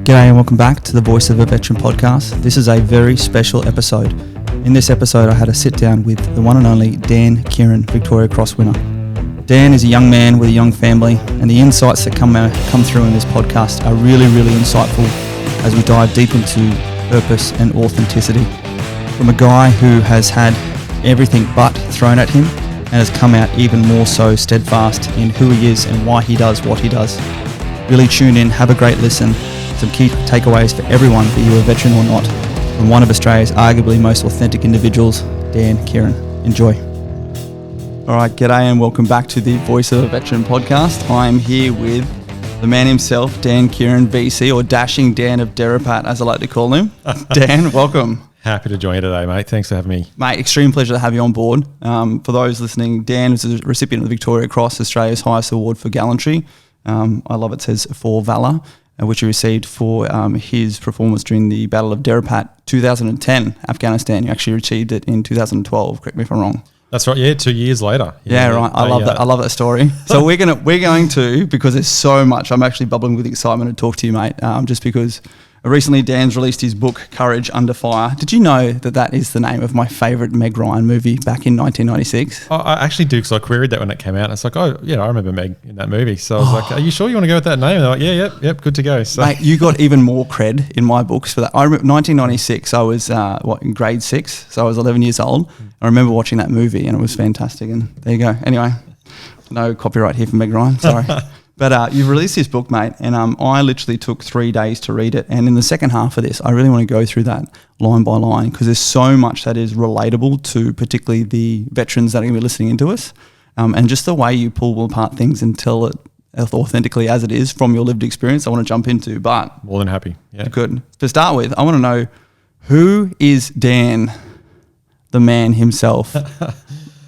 G'day and welcome back to the Voice of a Veteran podcast. This is a very special episode. In this episode, I had a sit down with the one and only Dan Keighran, Victoria Cross winner. Dan is a young man with a young family, and the insights that come through in this podcast are really insightful as we dive deep into purpose and authenticity. From a guy who has had everything but thrown at him and has come out even more so steadfast in who he is and why he does what he does. Really tune in, have a great listen. Some key takeaways for everyone, be you a veteran or not, from one of Australia's arguably most authentic individuals, Dan Keighran. Enjoy. All right, g'day and welcome back to the Voice of a Veteran podcast. I'm here with the man himself, Dan Keighran VC, or Dashing Dan of Derapat, as I like to call him. Dan, welcome. Happy to join you today, mate. Thanks for having me. Mate, extreme pleasure to have you on board. For those listening, Dan is a recipient of the Victoria Cross, Australia's highest award for gallantry. I love it says for valour, which he received for his performance during the Battle of Derapat 2010, Afghanistan. You actually achieved it in 2012, correct me if I'm wrong. That's right, yeah, 2 years later. Yeah, right. I love that. I love that story. So we're going to, because there's so much, I'm actually bubbling with excitement to talk to you, mate, just because recently Dan's released his book, Courage Under Fire. Did you know that is the name of my favourite Meg Ryan movie back in 1996? I actually do, because I queried that when it came out. It's like, oh, yeah, I remember Meg in that movie. So I was like, are you sure you want to go with that name? And they're like, yep, good to go. So. Mate, you got even more cred in my books for that. I remember 1996, I was in grade 6, so I was 11 years old. I remember watching that movie and it was fantastic. And there you go. Anyway, no copyright here for Meg Ryan, sorry. But you've released this book, mate, and I literally took 3 days to read it. And in the second half of this, I really want to go through that line by line because there's so much that is relatable to particularly the veterans that are going to be listening into us. And just the way you pull apart things and tell it authentically as it is from your lived experience, I want to jump into. But more than happy. Yeah. Good. To start with, I want to know, who is Dan, the man himself?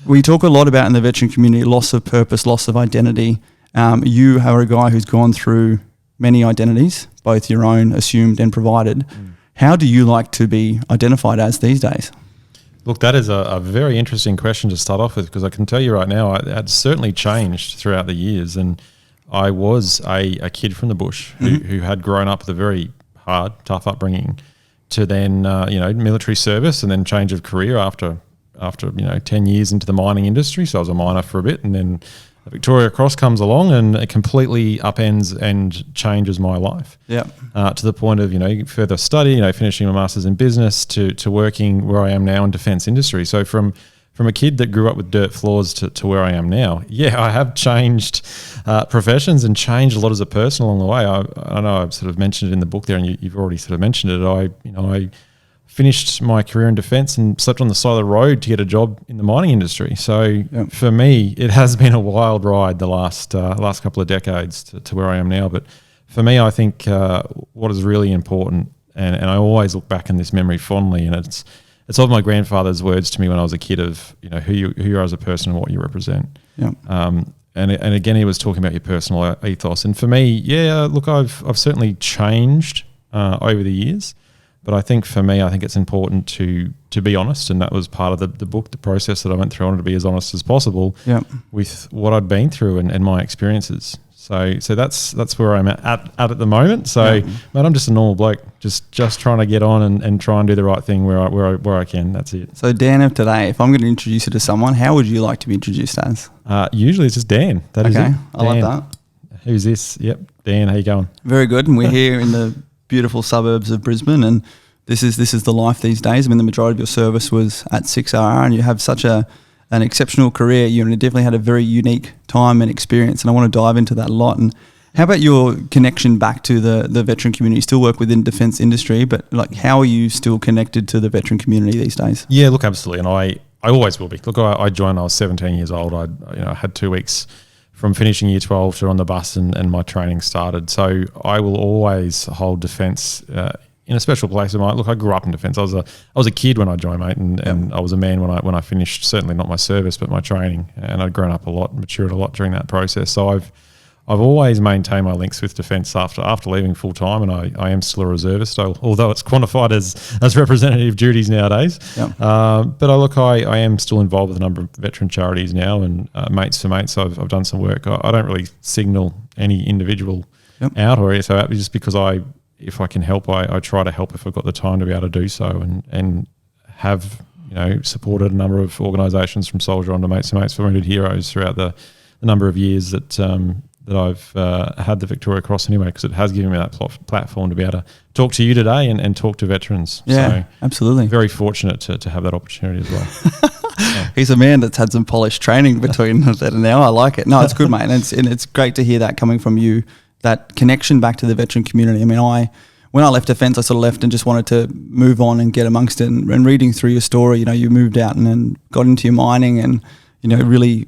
We talk a lot about in the veteran community, loss of purpose, loss of identity. You are a guy who's gone through many identities, both your own, assumed and provided. How do you like to be identified as these days? Look, that is a very interesting question to start off with, because I can tell you right now, it had certainly changed throughout the years. And I was a kid from the bush who had grown up with a very hard, tough upbringing to then, military service and then change of career after 10 years into the mining industry. So I was a miner for a bit, and then Victoria Cross comes along and it completely upends and changes my life. Yeah. To the point of, further study, finishing my master's in business to working where I am now in defence industry. So from a kid that grew up with dirt floors to where I am now, I have changed professions and changed a lot as a person along the way. I know I've sort of mentioned it in the book there, and you've already sort of mentioned it. I finished my career in defence and slept on the side of the road to get a job in the mining industry. So for me, it has been a wild ride the last couple of decades to where I am now. But for me, I think what is really important, and I always look back in this memory fondly, and it's of my grandfather's words to me when I was a kid of who you are as a person and what you represent. Yeah. And again, he was talking about your personal ethos. And for me, look, I've certainly changed over the years. But I think for me, it's important to be honest, and that was part of the book, the process that I went through. I wanted to be as honest as possible with what I'd been through and my experiences. So that's where I'm at the moment. So, mate, I'm just a normal bloke, just trying to get on and try and do the right thing where I can. That's it. So Dan of today, if I'm going to introduce you to someone, how would you like to be introduced as? Usually it's just Dan. That is it. Dan. I like that. Who's this? Yep, Dan. How you going? Very good. And we're here in the beautiful suburbs of Brisbane, and this is the life these days. I mean, the majority of your service was at 6RR, and you have such an exceptional career. You definitely had a very unique time and experience, and I want to dive into that a lot. And how about your connection back to the veteran community? You still work within defence industry, but how are you still connected to the veteran community these days? Yeah, look, absolutely, and I always will be. Look, I joined when I was 17 years old. I had 2 weeks from finishing year 12 to on the bus and my training started. So I will always hold defence in a special place in my look. I grew up in defence. I was a kid when I joined, mate, and I was a man when I finished. Certainly not my service, but my training. And I'd grown up a lot, matured a lot during that process. So I've always maintained my links with defence after leaving full time, and I am still a reservist, although it's quantified as representative duties nowadays. Yep. But I am still involved with a number of veteran charities now, and Mates for Mates. I've done some work. I don't really signal any individual out or so just because if I can help, I try to help if I've got the time to be able to do so, and have supported a number of organisations from Soldier on to Mates and Mates for Wounded Heroes throughout the number of years that I've had the Victoria Cross anyway, because it has given me that platform to be able to talk to you today and talk to veterans. Yeah, so absolutely. Very fortunate to have that opportunity as well. Yeah. He's a man that's had some polished training between then and now. I like it. No, it's good, mate. And it's great to hear that coming from you, that connection back to the veteran community. I mean, when I left defence, I sort of left and just wanted to move on and get amongst it. And reading through your story, you moved out and then got into your mining and, really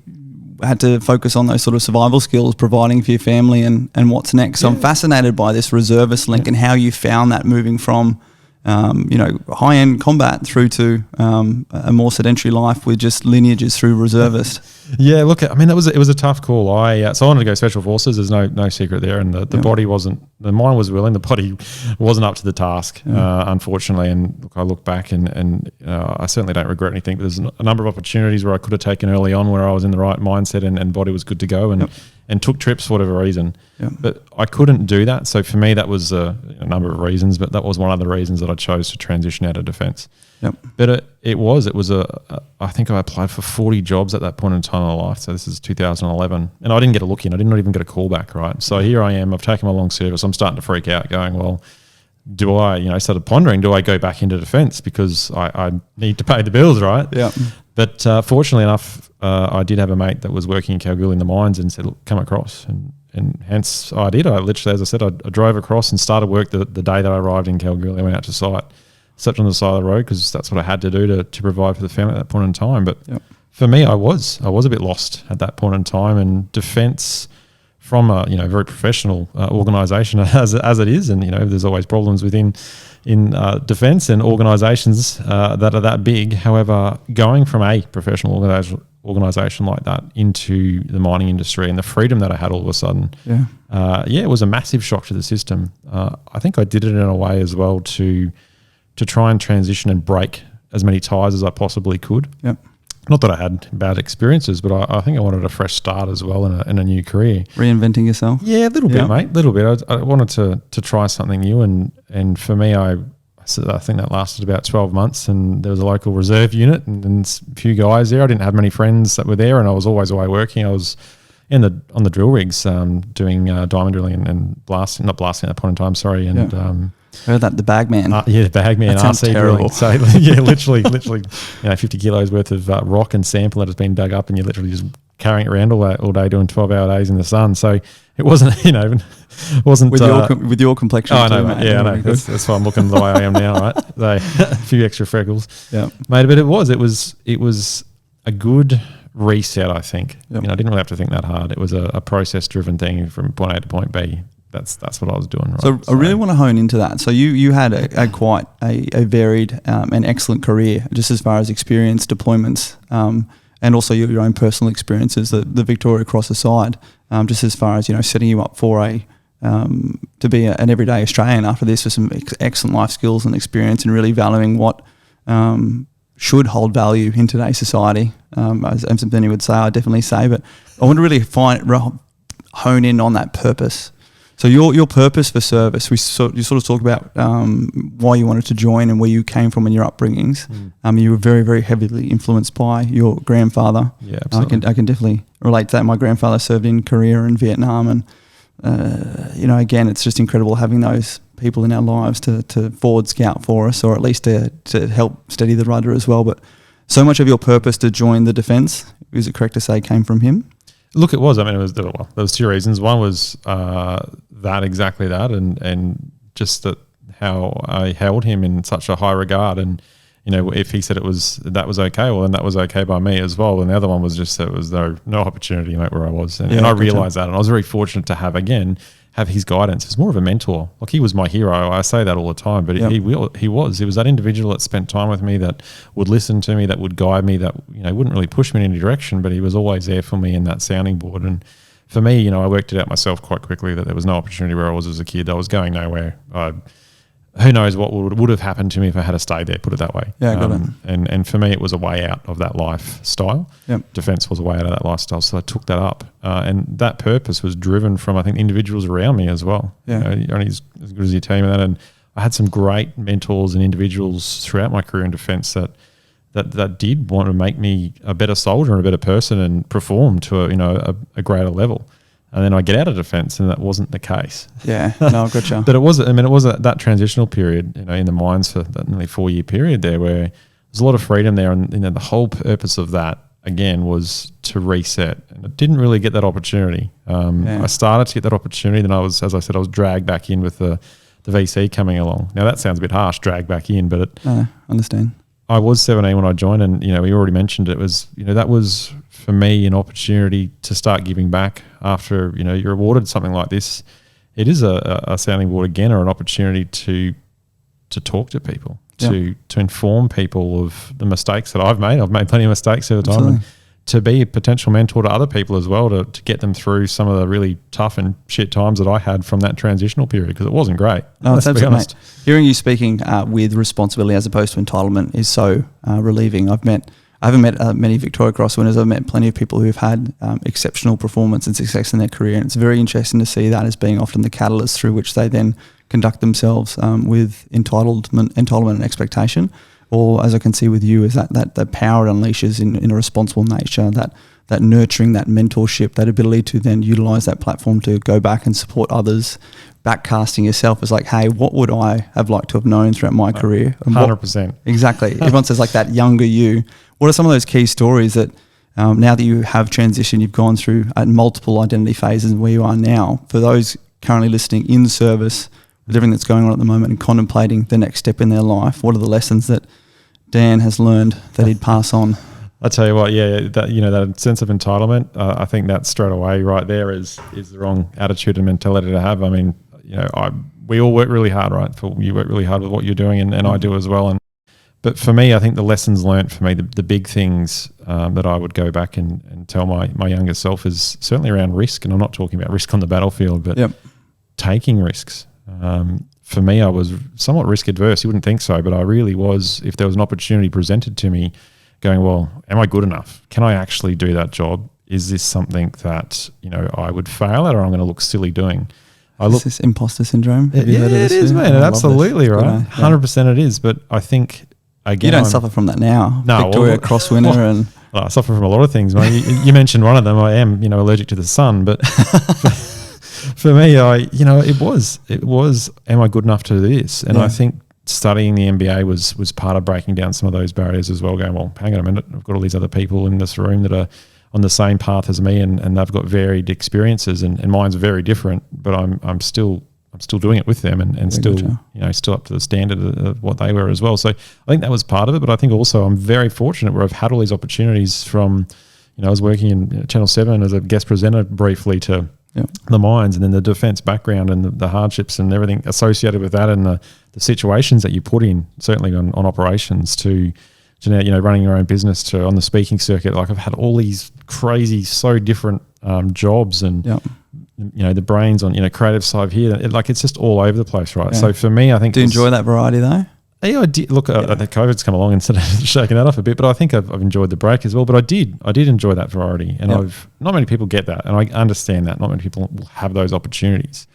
had to focus on those sort of survival skills, providing for your family and what's next. So I'm fascinated by this reservist link and how you found that moving from, high-end combat through to a more sedentary life with just lineages through reservist. Yeah, look, I mean, it was a tough call. So I wanted to go Special Forces. There's no secret there, and the body wasn't. The mind was willing, the body wasn't up to the task, unfortunately. And look, I look back and I certainly don't regret anything. But there's a number of opportunities where I could have taken early on, where I was in the right mindset and body was good to go, and took trips for whatever reason. Yep. But I couldn't do that. So for me, that was a number of reasons, but that was one of the reasons that I chose to transition out of defence. Yep. But I think I applied for 40 jobs at that point in time in my life. So this is 2011. And I didn't get a look in. I did not even get a call back, right? So here I am. I've taken my long service. I'm starting to freak out going, well, do I, started pondering, do I go back into defence because I need to pay the bills, right? Yeah. But fortunately enough, I did have a mate that was working in Kalgoorlie in the mines and said, look, come across. And hence I did. I literally, as I said, I drove across and started work the day that I arrived in Kalgoorlie. I went out to site, slept on the side of the road because that's what I had to do to provide for the family at that point in time. But for me, I was a bit lost at that point in time, and defence from a very professional organisation as it is, and there's always problems in defence and organisations that are that big. However, going from a professional organisation like that into the mining industry and the freedom that I had all of a sudden, it was a massive shock to the system. I think I did it in a way as well to try and transition and break as many ties as I possibly could. Yep. Not that I had bad experiences, but I think I wanted a fresh start as well in a new career. Reinventing yourself? Yeah, a little bit, mate. A little bit. I wanted to try something new, and for me, I think that lasted about 12 months, and there was a local reserve unit and a few guys there. I didn't have many friends that were there, and I was always away working. I was on the drill rigs doing diamond drilling and not blasting at that point in time, sorry, and heard that, the bagman. The bagman. That sounds RC terrible. Drilling. So literally, 50 kilos worth of rock and sample that has been dug up, and you're literally just carrying it around all day doing 12-hour days in the sun. So it wasn't, wasn't with your complexion. Oh, I know, mate. Yeah, I know. That's why I'm looking the way I am now, right? So a few extra freckles, mate. But it was a good reset, I think. I didn't really have to think that hard. It was a process-driven thing from point A to point B. That's what I was doing. Right? So I really want to hone into that. So you had a quite a varied and excellent career, just as far as experience, deployments, and also your own personal experiences, the Victoria Cross aside, just as far as setting you up for to be an everyday Australian after this with some excellent life skills and experience, and really valuing what should hold value in today's society. As something you would say, I definitely say, but I want to really hone in on that purpose. So your purpose for service, you sort of talk about why you wanted to join and where you came from in your upbringings. You were very, very heavily influenced by your grandfather. Yeah, absolutely. I can definitely relate to that. My grandfather served in Korea and Vietnam, and again, it's just incredible having those people in our lives to forward scout for us, or at least to help steady the rudder as well. But so much of your purpose to join the defence, is it correct to say, came from him? Look, it was. I mean, there was two reasons. One was exactly that, and just that how I held him in such a high regard. And if he said that was okay, well, then that was okay by me as well. And the other one was just that there was no opportunity, mate, where I was, and I realised that, and I was very fortunate to have his guidance. It was more of a mentor. Like, he was my hero. I say that all the time, but he was that individual that spent time with me, that would listen to me, that would guide me, that wouldn't really push me in any direction, but he was always there for me in that sounding board. And for me, I worked it out myself quite quickly that there was no opportunity where I was as a kid. I was going nowhere. who knows what would have happened to me if I had stayed there, put it that way. Yeah, got it. And for me, it was a way out of that lifestyle. Yep. Defence was a way out of that lifestyle. So I took that up. And that purpose was driven from, I think, individuals around me as well. Yeah. You're only as good as your team and that. And I had some great mentors and individuals throughout my career in defence that did want to make me a better soldier and a better person and perform to a greater level. And then I get out of defence, and that wasn't the case. Yeah, no, gotcha. But it was that transitional period, in the mines for that nearly 4-year period there, where there's a lot of freedom there, and the whole purpose of that again was to reset, and I didn't really get that opportunity. I started to get that opportunity, then I was dragged back in with the VC coming along. Now that sounds a bit harsh, dragged back in, but understand. I was 17 when I joined, and we already mentioned it was that was for me an opportunity to start giving back after you're awarded something like this. It is a sounding board again, or an opportunity to talk to people, to inform people of the mistakes that I've made. I've made plenty of mistakes over time. And to be a potential mentor to other people as well, to get them through some of the really tough and shit times that I had from that transitional period, because it wasn't great. No, it's absolutely, mate. Hearing you speaking with responsibility as opposed to entitlement is so relieving. I haven't met many Victoria Cross winners. I've met plenty of people who've had exceptional performance and success in their career, and it's very interesting to see that as being often the catalyst through which they then conduct themselves with entitlement and expectation. Or as I can see with you, is that power it unleashes in a responsible nature, that nurturing, that mentorship, that ability to then utilise that platform to go back and support others, backcasting yourself as like, hey, what would I have liked to have known throughout my career? 100%. Exactly. Everyone says like that younger you. What are some of those key stories that now that you have transitioned, you've gone through at multiple identity phases and where you are now, for those currently listening in service with everything that's going on at the moment and contemplating the next step in their life, what are the lessons that Dan has learned that he'd pass on? I tell you what, that sense of entitlement, I think that straight away right there is the wrong attitude and mentality to have. I mean, we all work really hard, right? You work really hard with what you're doing, and I do as well. But for me, I think the lessons learned for me, the big things that I would go back and tell my younger self is certainly around risk. And I'm not talking about risk on the battlefield, but taking risks. For me, I was somewhat risk adverse. You wouldn't think so, but I really was. If there was an opportunity presented to me, going, well, am I good enough? Can I actually do that job? Is this something that I would fail at, or I'm going to look silly doing? Is this imposter syndrome? It is, man. Absolutely, right? 100% it is. But I think, again, you don't suffer from that now. No, Victoria Cross winner, and I suffer from a lot of things, mate. You mentioned one of them. I am, allergic to the sun, but. For me, it was, am I good enough to do this? And I think studying the MBA was part of breaking down some of those barriers as well, going, well, hang on a minute, I've got all these other people in this room that are on the same path as me, and they've got varied experiences, and mine's very different, but I'm still doing it with them, and still, still up to the standard of what they were as well. So I think that was part of it, but I think also I'm very fortunate where I've had all these opportunities from, I was working in Channel 7 as a guest presenter briefly to the mines, and then the defence background and the hardships and everything associated with that, and the situations that you put in, certainly on operations to now, running your own business, to on the speaking circuit. Like, I've had all these crazy, so different jobs, and the brains on creative side here. It's just all over the place, right? So for me, I think, do you enjoy that variety though? Yeah, I did. Look, I think COVID's come along and sort of shaken that off a bit, but I think I've enjoyed the break as well. But I did enjoy that variety, and not many people get that, and I understand that. Not many people will have those opportunities.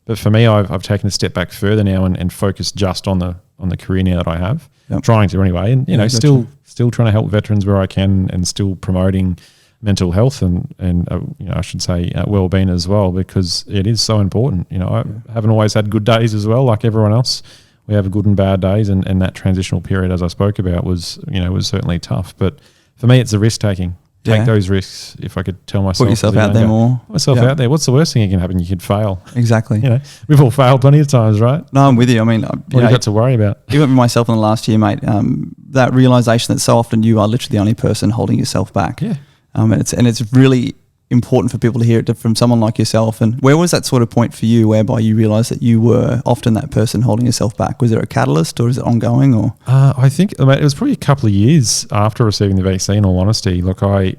But for me, I've taken a step back further now and focused just on the career now that I have, trying to anyway, and still trying to help veterans where I can, and still promoting mental health and I should say well-being as well, because it is so important. I haven't always had good days as well, like everyone else. We have good and bad days, and that transitional period, as I spoke about, was certainly tough. But for me, it's the risk taking. Take those risks. If I could tell myself, put yourself out there more. Put myself out there. What's the worst thing that can happen? You could fail. Exactly. We've all failed plenty of times, right? No, I'm with you. I mean, what have you got to worry about? Even for myself in the last year, mate, that realization that so often you are literally the only person holding yourself back. Yeah. And it's really important for people to hear it from someone like yourself. And where was that sort of point for you whereby you realised that you were often that person holding yourself back? Was there a catalyst, or is it ongoing? Or I think it was probably a couple of years after receiving the VC, in all honesty. Look, I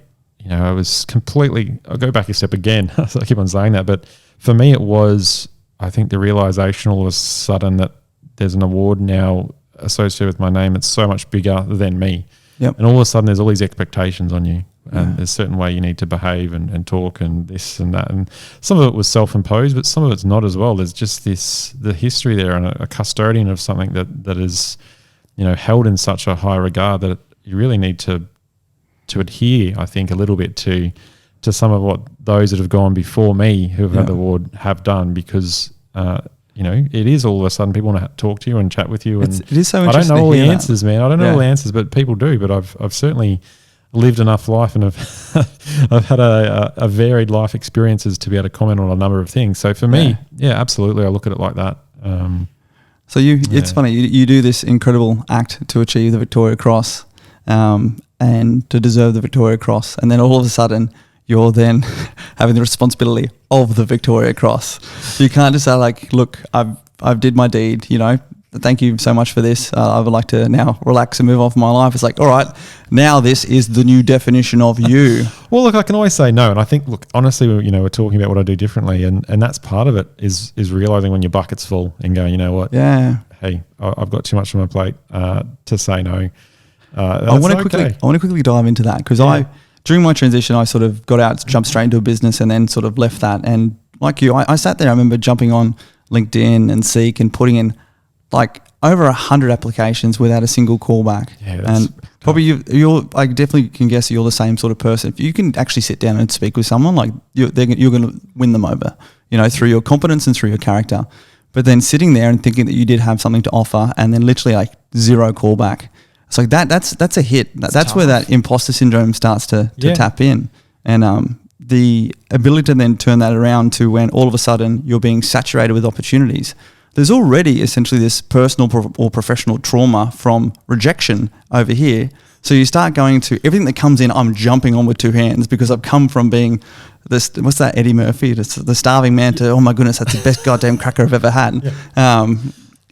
was completely, I'll go back a step again. So I keep on saying that, but for me it was, I think the realisation all of a sudden that there's an award now associated with my name. It's so much bigger than me. Yep. And all of a sudden there's all these expectations on you. And there's a certain way you need to behave and talk and this and that. And some of it was self-imposed, but some of it's not as well. There's just the history there and a custodian of something that is, held in such a high regard that you really need to adhere, I think, a little bit to some of what those that have gone before me who have had the award have done, because it is all of a sudden people want to talk to you and chat with you. And it is so I interesting. don't know all the that. answers, man. I don't know all the answers, but people do. But I've certainly lived enough life and I've had a varied life experiences to be able to comment on a number of things. So for me, absolutely, I look at it like that. So it's funny, you do this incredible act to achieve the Victoria Cross and to deserve the Victoria Cross, and then all of a sudden you're then having the responsibility of the Victoria Cross. You can't just say like, look, I've did my deed, thank you so much for this. I would like to now relax and move on from my life. It's like, all right, now this is the new definition of you. Well, look, I can always say no. And I think, look, honestly, we're talking about what I do differently. And that's part of it is realizing when your bucket's full and going, you know what? Yeah. Hey, I've got too much on my plate to say no. I want to quickly dive into that because during my transition, I sort of got out, jumped straight into a business and then sort of left that. And like you, I sat there, I remember jumping on LinkedIn and Seek and putting in like over 100 applications without a single callback. Yeah, and probably you're I definitely can guess you're the same sort of person. If you can actually sit down and speak with someone, like you're going to win them over, through your competence and through your character. But then sitting there and thinking that you did have something to offer and then literally like zero callback. It's like that's a hit. That's where that imposter syndrome starts to tap in. And the ability to then turn that around to when all of a sudden you're being saturated with opportunities. There's already essentially this personal or professional trauma from rejection over here. So you start going to everything that comes in, I'm jumping on with two hands because I've come from being this, what's that, Eddie Murphy, the starving man to, oh my goodness, that's the best goddamn cracker I've ever had. Yeah.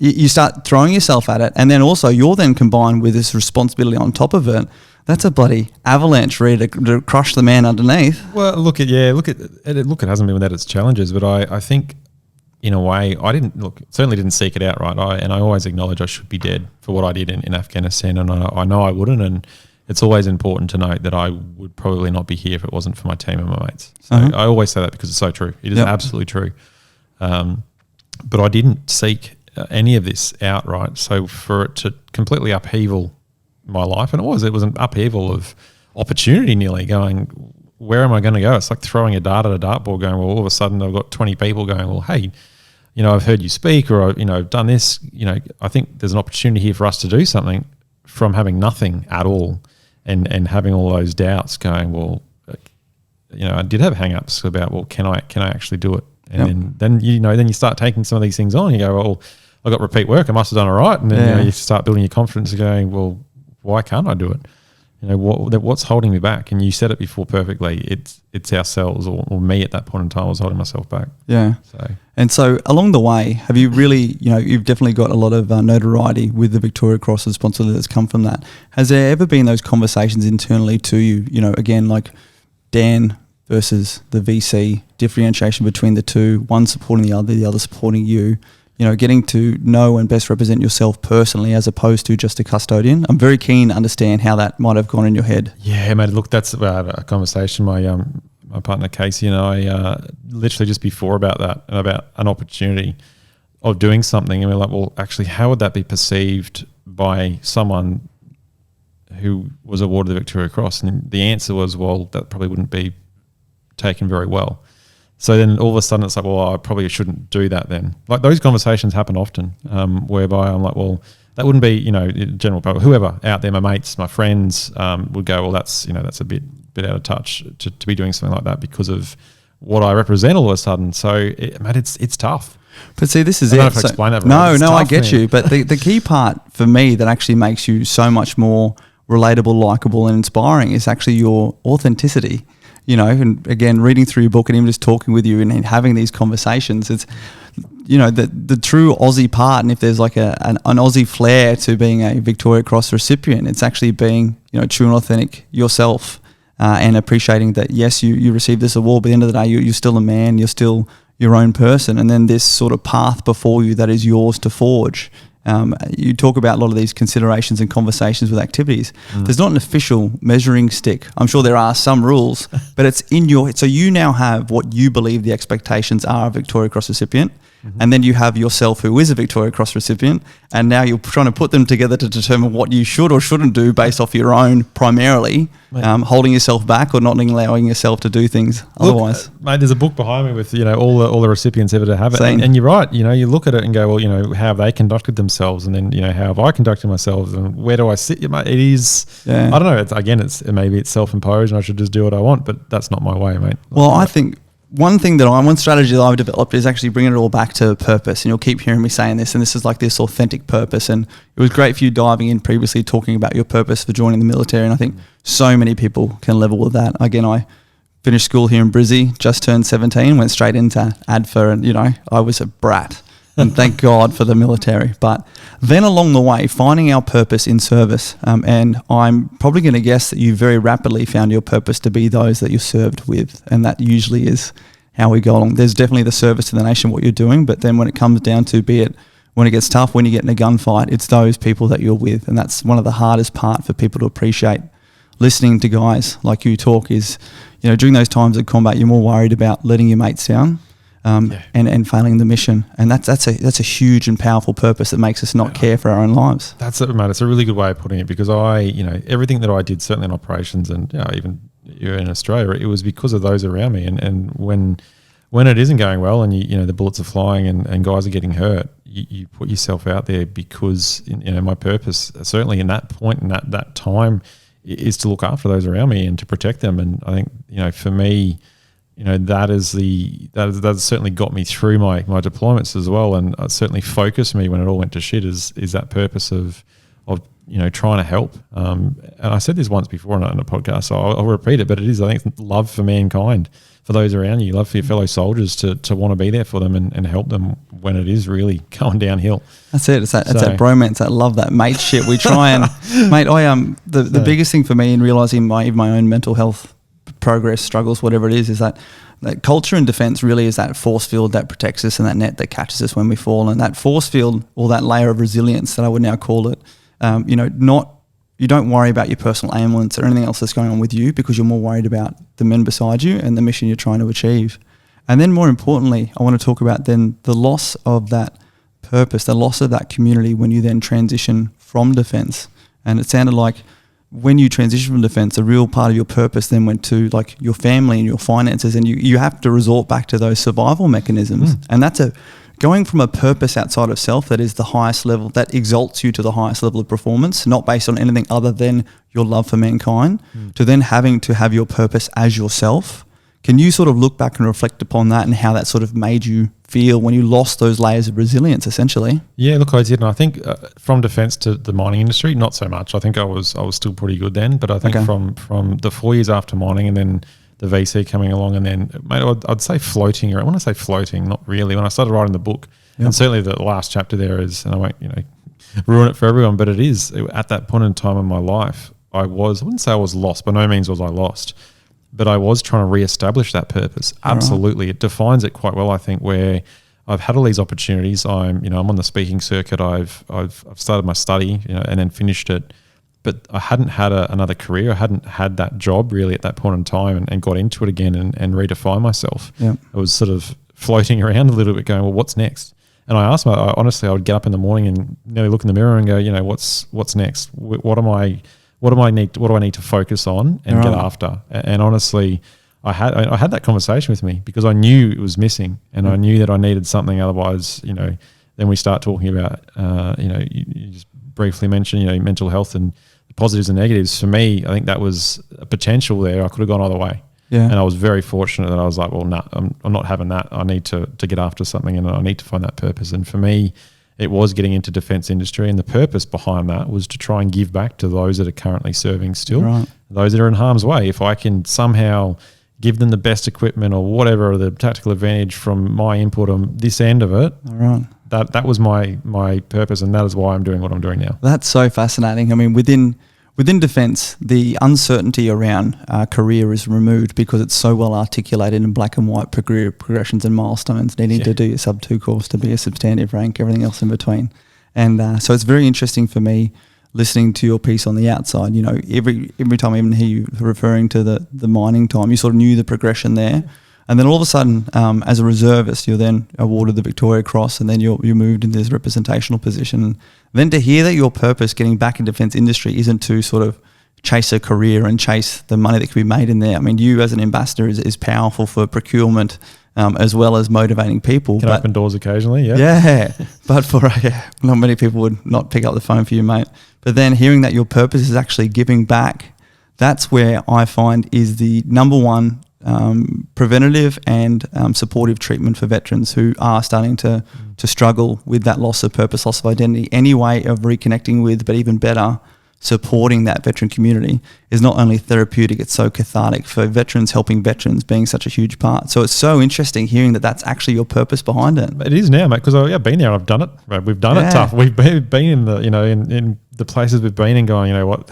You start throwing yourself at it. And then also you're then combined with this responsibility on top of it. That's a bloody avalanche ready to crush the man underneath. Well, it hasn't been without its challenges, but I think, in a way, certainly didn't seek it out, right? I always acknowledge I should be dead for what I did in Afghanistan, and I know I wouldn't, and it's always important to note that I would probably not be here if it wasn't for my team and my mates. So I always say that because it's so true. It is absolutely true. But I didn't seek any of this out, right? So for it to completely upheaval my life, and it was an upheaval of opportunity nearly going, where am I going to go? It's like throwing a dart at a dartboard going, well, all of a sudden I've got 20 people going, well, hey, I've heard you speak or, I've done this. I think there's an opportunity here for us to do something from having nothing at all and having all those doubts going, well, I did have hang-ups about, well, can I actually do it? And then you start taking some of these things on. You go, well, I got repeat work. I must have done it right. And then you start building your confidence and going, well, why can't I do it? What's holding me back? And you said it before perfectly. It's ourselves or me at that point in time was holding myself back. Yeah. So along the way, have you really, you've definitely got a lot of notoriety with the Victoria Cross responsibility that's come from that. Has there ever been those conversations internally to you, again, like Dan versus the VC, differentiation between the two, one supporting the other supporting you, getting to know and best represent yourself personally as opposed to just a custodian? I'm very keen to understand how that might have gone in your head. Yeah, mate, look, that's about a conversation my partner Casey and I literally just before about that and about an opportunity of doing something. And we're like, well, actually, how would that be perceived by someone who was awarded the Victoria Cross? And the answer was, well, that probably wouldn't be taken very well. So then all of a sudden it's like, well, I probably shouldn't do that then. Like those conversations happen often whereby I'm like, well, that wouldn't be, general public, whoever out there, my mates, my friends would go, well, that's a bit out of touch to be doing something like that because of what I represent all of a sudden. So, it's tough. But see, this is I don't know if I explain that right. No, I get you. But the key part for me that actually makes you so much more relatable, likable and inspiring is actually your authenticity. And again, reading through your book and even just talking with you and having these conversations, it's, the true Aussie part. And if there's like an Aussie flair to being a Victoria Cross recipient, it's actually being, true and authentic yourself and appreciating that, yes, you received this award, but at the end of the day, you're still a man, you're still your own person. And then this sort of path before you that is yours to forge. You talk about a lot of these considerations and conversations with activities. There's not an official measuring stick. I'm sure there are some rules, but it's in your... So you now have what you believe the expectations are of a Victoria Cross recipient, and then you have yourself who is a Victoria Cross recipient, and now you're trying to put them together to determine what you should or shouldn't do based off your own, primarily, holding yourself back or not allowing yourself to do things otherwise. Mate, there's a book behind me with, all the recipients ever to have it. And you're right, you look at it and go, well, how have they conducted themselves, and then, how have I conducted myself, and where do I sit? Mate, it is, I don't know, maybe it's self-imposed and I should just do what I want, but that's not my way, mate. Well, I think one strategy that I've developed is actually bringing it all back to purpose. And you'll keep hearing me saying this, and this is like this authentic purpose. And it was great for you diving in previously, talking about your purpose for joining the military. And I think so many people can level with that. Again, I finished school here in Brizzy, just turned 17, went straight into ADFA, and, I was a brat. And thank God for the military. But then along the way, finding our purpose in service. And I'm probably going to guess that you very rapidly found your purpose to be those that you served with. And that usually is how we go along. There's definitely the service to the nation, what you're doing. But then when it comes down to, be it when it gets tough, when you get in a gunfight, it's those people that you're with. And that's one of the hardest part for people to appreciate. Listening to guys like you talk is, during those times of combat, you're more worried about letting your mates down. And failing the mission, and that's a huge and powerful purpose that makes us not care for our own lives. That's it, mate. It's a really good way of putting it, because everything that I did, certainly in operations and even in Australia, it was because of those around me. And when it isn't going well, and the bullets are flying and guys are getting hurt, you put yourself out there, because my purpose, certainly in that point and that time, is to look after those around me and to protect them. And I think for me, that has certainly got me through my deployments as well, and certainly focused me when it all went to shit. Is that purpose of trying to help. And I said this once before on a podcast, so I'll repeat it. But it is, I think, love for mankind, for those around you, love for your fellow soldiers to want to be there for them and help them when it is really going downhill. That's it. It's that bromance, that love, that mateship. We try and mate. The biggest thing for me in realizing my own mental health progress, struggles, whatever it is that culture in defence really is that force field that protects us and that net that catches us when we fall. And that force field, or that layer of resilience that I would now call it, you don't worry about your personal ailments or anything else that's going on with you, because you're more worried about the men beside you and the mission you're trying to achieve. And then more importantly, I want to talk about then the loss of that purpose, the loss of that community when you then transition from defence. And it sounded like when you transition from defence, a real part of your purpose then went to like your family and your finances, and you have to resort back to those survival mechanisms. And that's going from a purpose outside of self that is the highest level, that exalts you to the highest level of performance, not based on anything other than your love for mankind, to then having to have your purpose as yourself. Can you sort of look back and reflect upon that and how that sort of made you feel when you lost those layers of resilience, essentially? Yeah, look, I did. And I think from defence to the mining industry, not so much. I think I was still pretty good then. But I think from the 4 years after mining, and then the VC coming along, and then, mate, I'd say floating. Or I want to say floating, not really. When I started writing the book, and certainly the last chapter there is, and I won't ruin it for everyone, but it is, at that point in time in my life, I wouldn't say I was lost. By no means was I lost. But I was trying to reestablish that purpose. Absolutely. It defines it quite well, I think, where I've had all these opportunities. I'm on the speaking circuit. I've started my study, and then finished it. But I hadn't had another career. I hadn't had that job really at that point in time, and got into it again and redefined myself. I was sort of floating around a little bit going, well, what's next? And I asked honestly, I would get up in the morning and nearly look in the mirror and go, what's next? What do I need to focus on and get after? And honestly, I had that conversation with me, because I knew it was missing, and I knew that I needed something. Otherwise, then we start talking about, you just briefly mentioned, mental health and the positives and negatives. For me, I think that was a potential there. I could have gone either way. And I was very fortunate that I was like, well, no, I'm not having that. I need to get after something, and I need to find that purpose. And for me, it was getting into defence industry, and the purpose behind that was to try and give back to those that are currently serving still, those that are in harm's way. If I can somehow give them the best equipment or whatever, the tactical advantage from my input on this end of it, that was my purpose, and that is why I'm doing what I'm doing now. That's so fascinating. I mean, within defence, the uncertainty around career is removed, because it's so well articulated in black and white progressions and milestones, needing to do your sub 2 course to be a substantive rank, everything else in between. And so it's very interesting for me listening to your piece on the outside. You know, every time I even hear you referring to the mining time, you sort of knew the progression there. And then all of a sudden, as a reservist, you're then awarded the Victoria Cross, and then you're moved into this representational position. And then to hear that your purpose getting back in defence industry isn't to sort of chase a career and chase the money that can be made in there. I mean, you as an ambassador is powerful for procurement, as well as motivating people. Can open doors occasionally, yeah. Yeah, but not many people would not pick up the phone for you, mate. But then hearing that your purpose is actually giving back, that's where I find is the number one preventative and supportive treatment for veterans who are starting to struggle with that loss of purpose, loss of identity. Any way of reconnecting with, but even better, supporting that veteran community is not only therapeutic, it's so cathartic for veterans, helping veterans being such a huge part. So it's so interesting hearing that that's actually your purpose behind it. It is now, mate, because I've been there, I've done it. Right? We've done it tough. We've been in the, in the places we've been in going, you know what,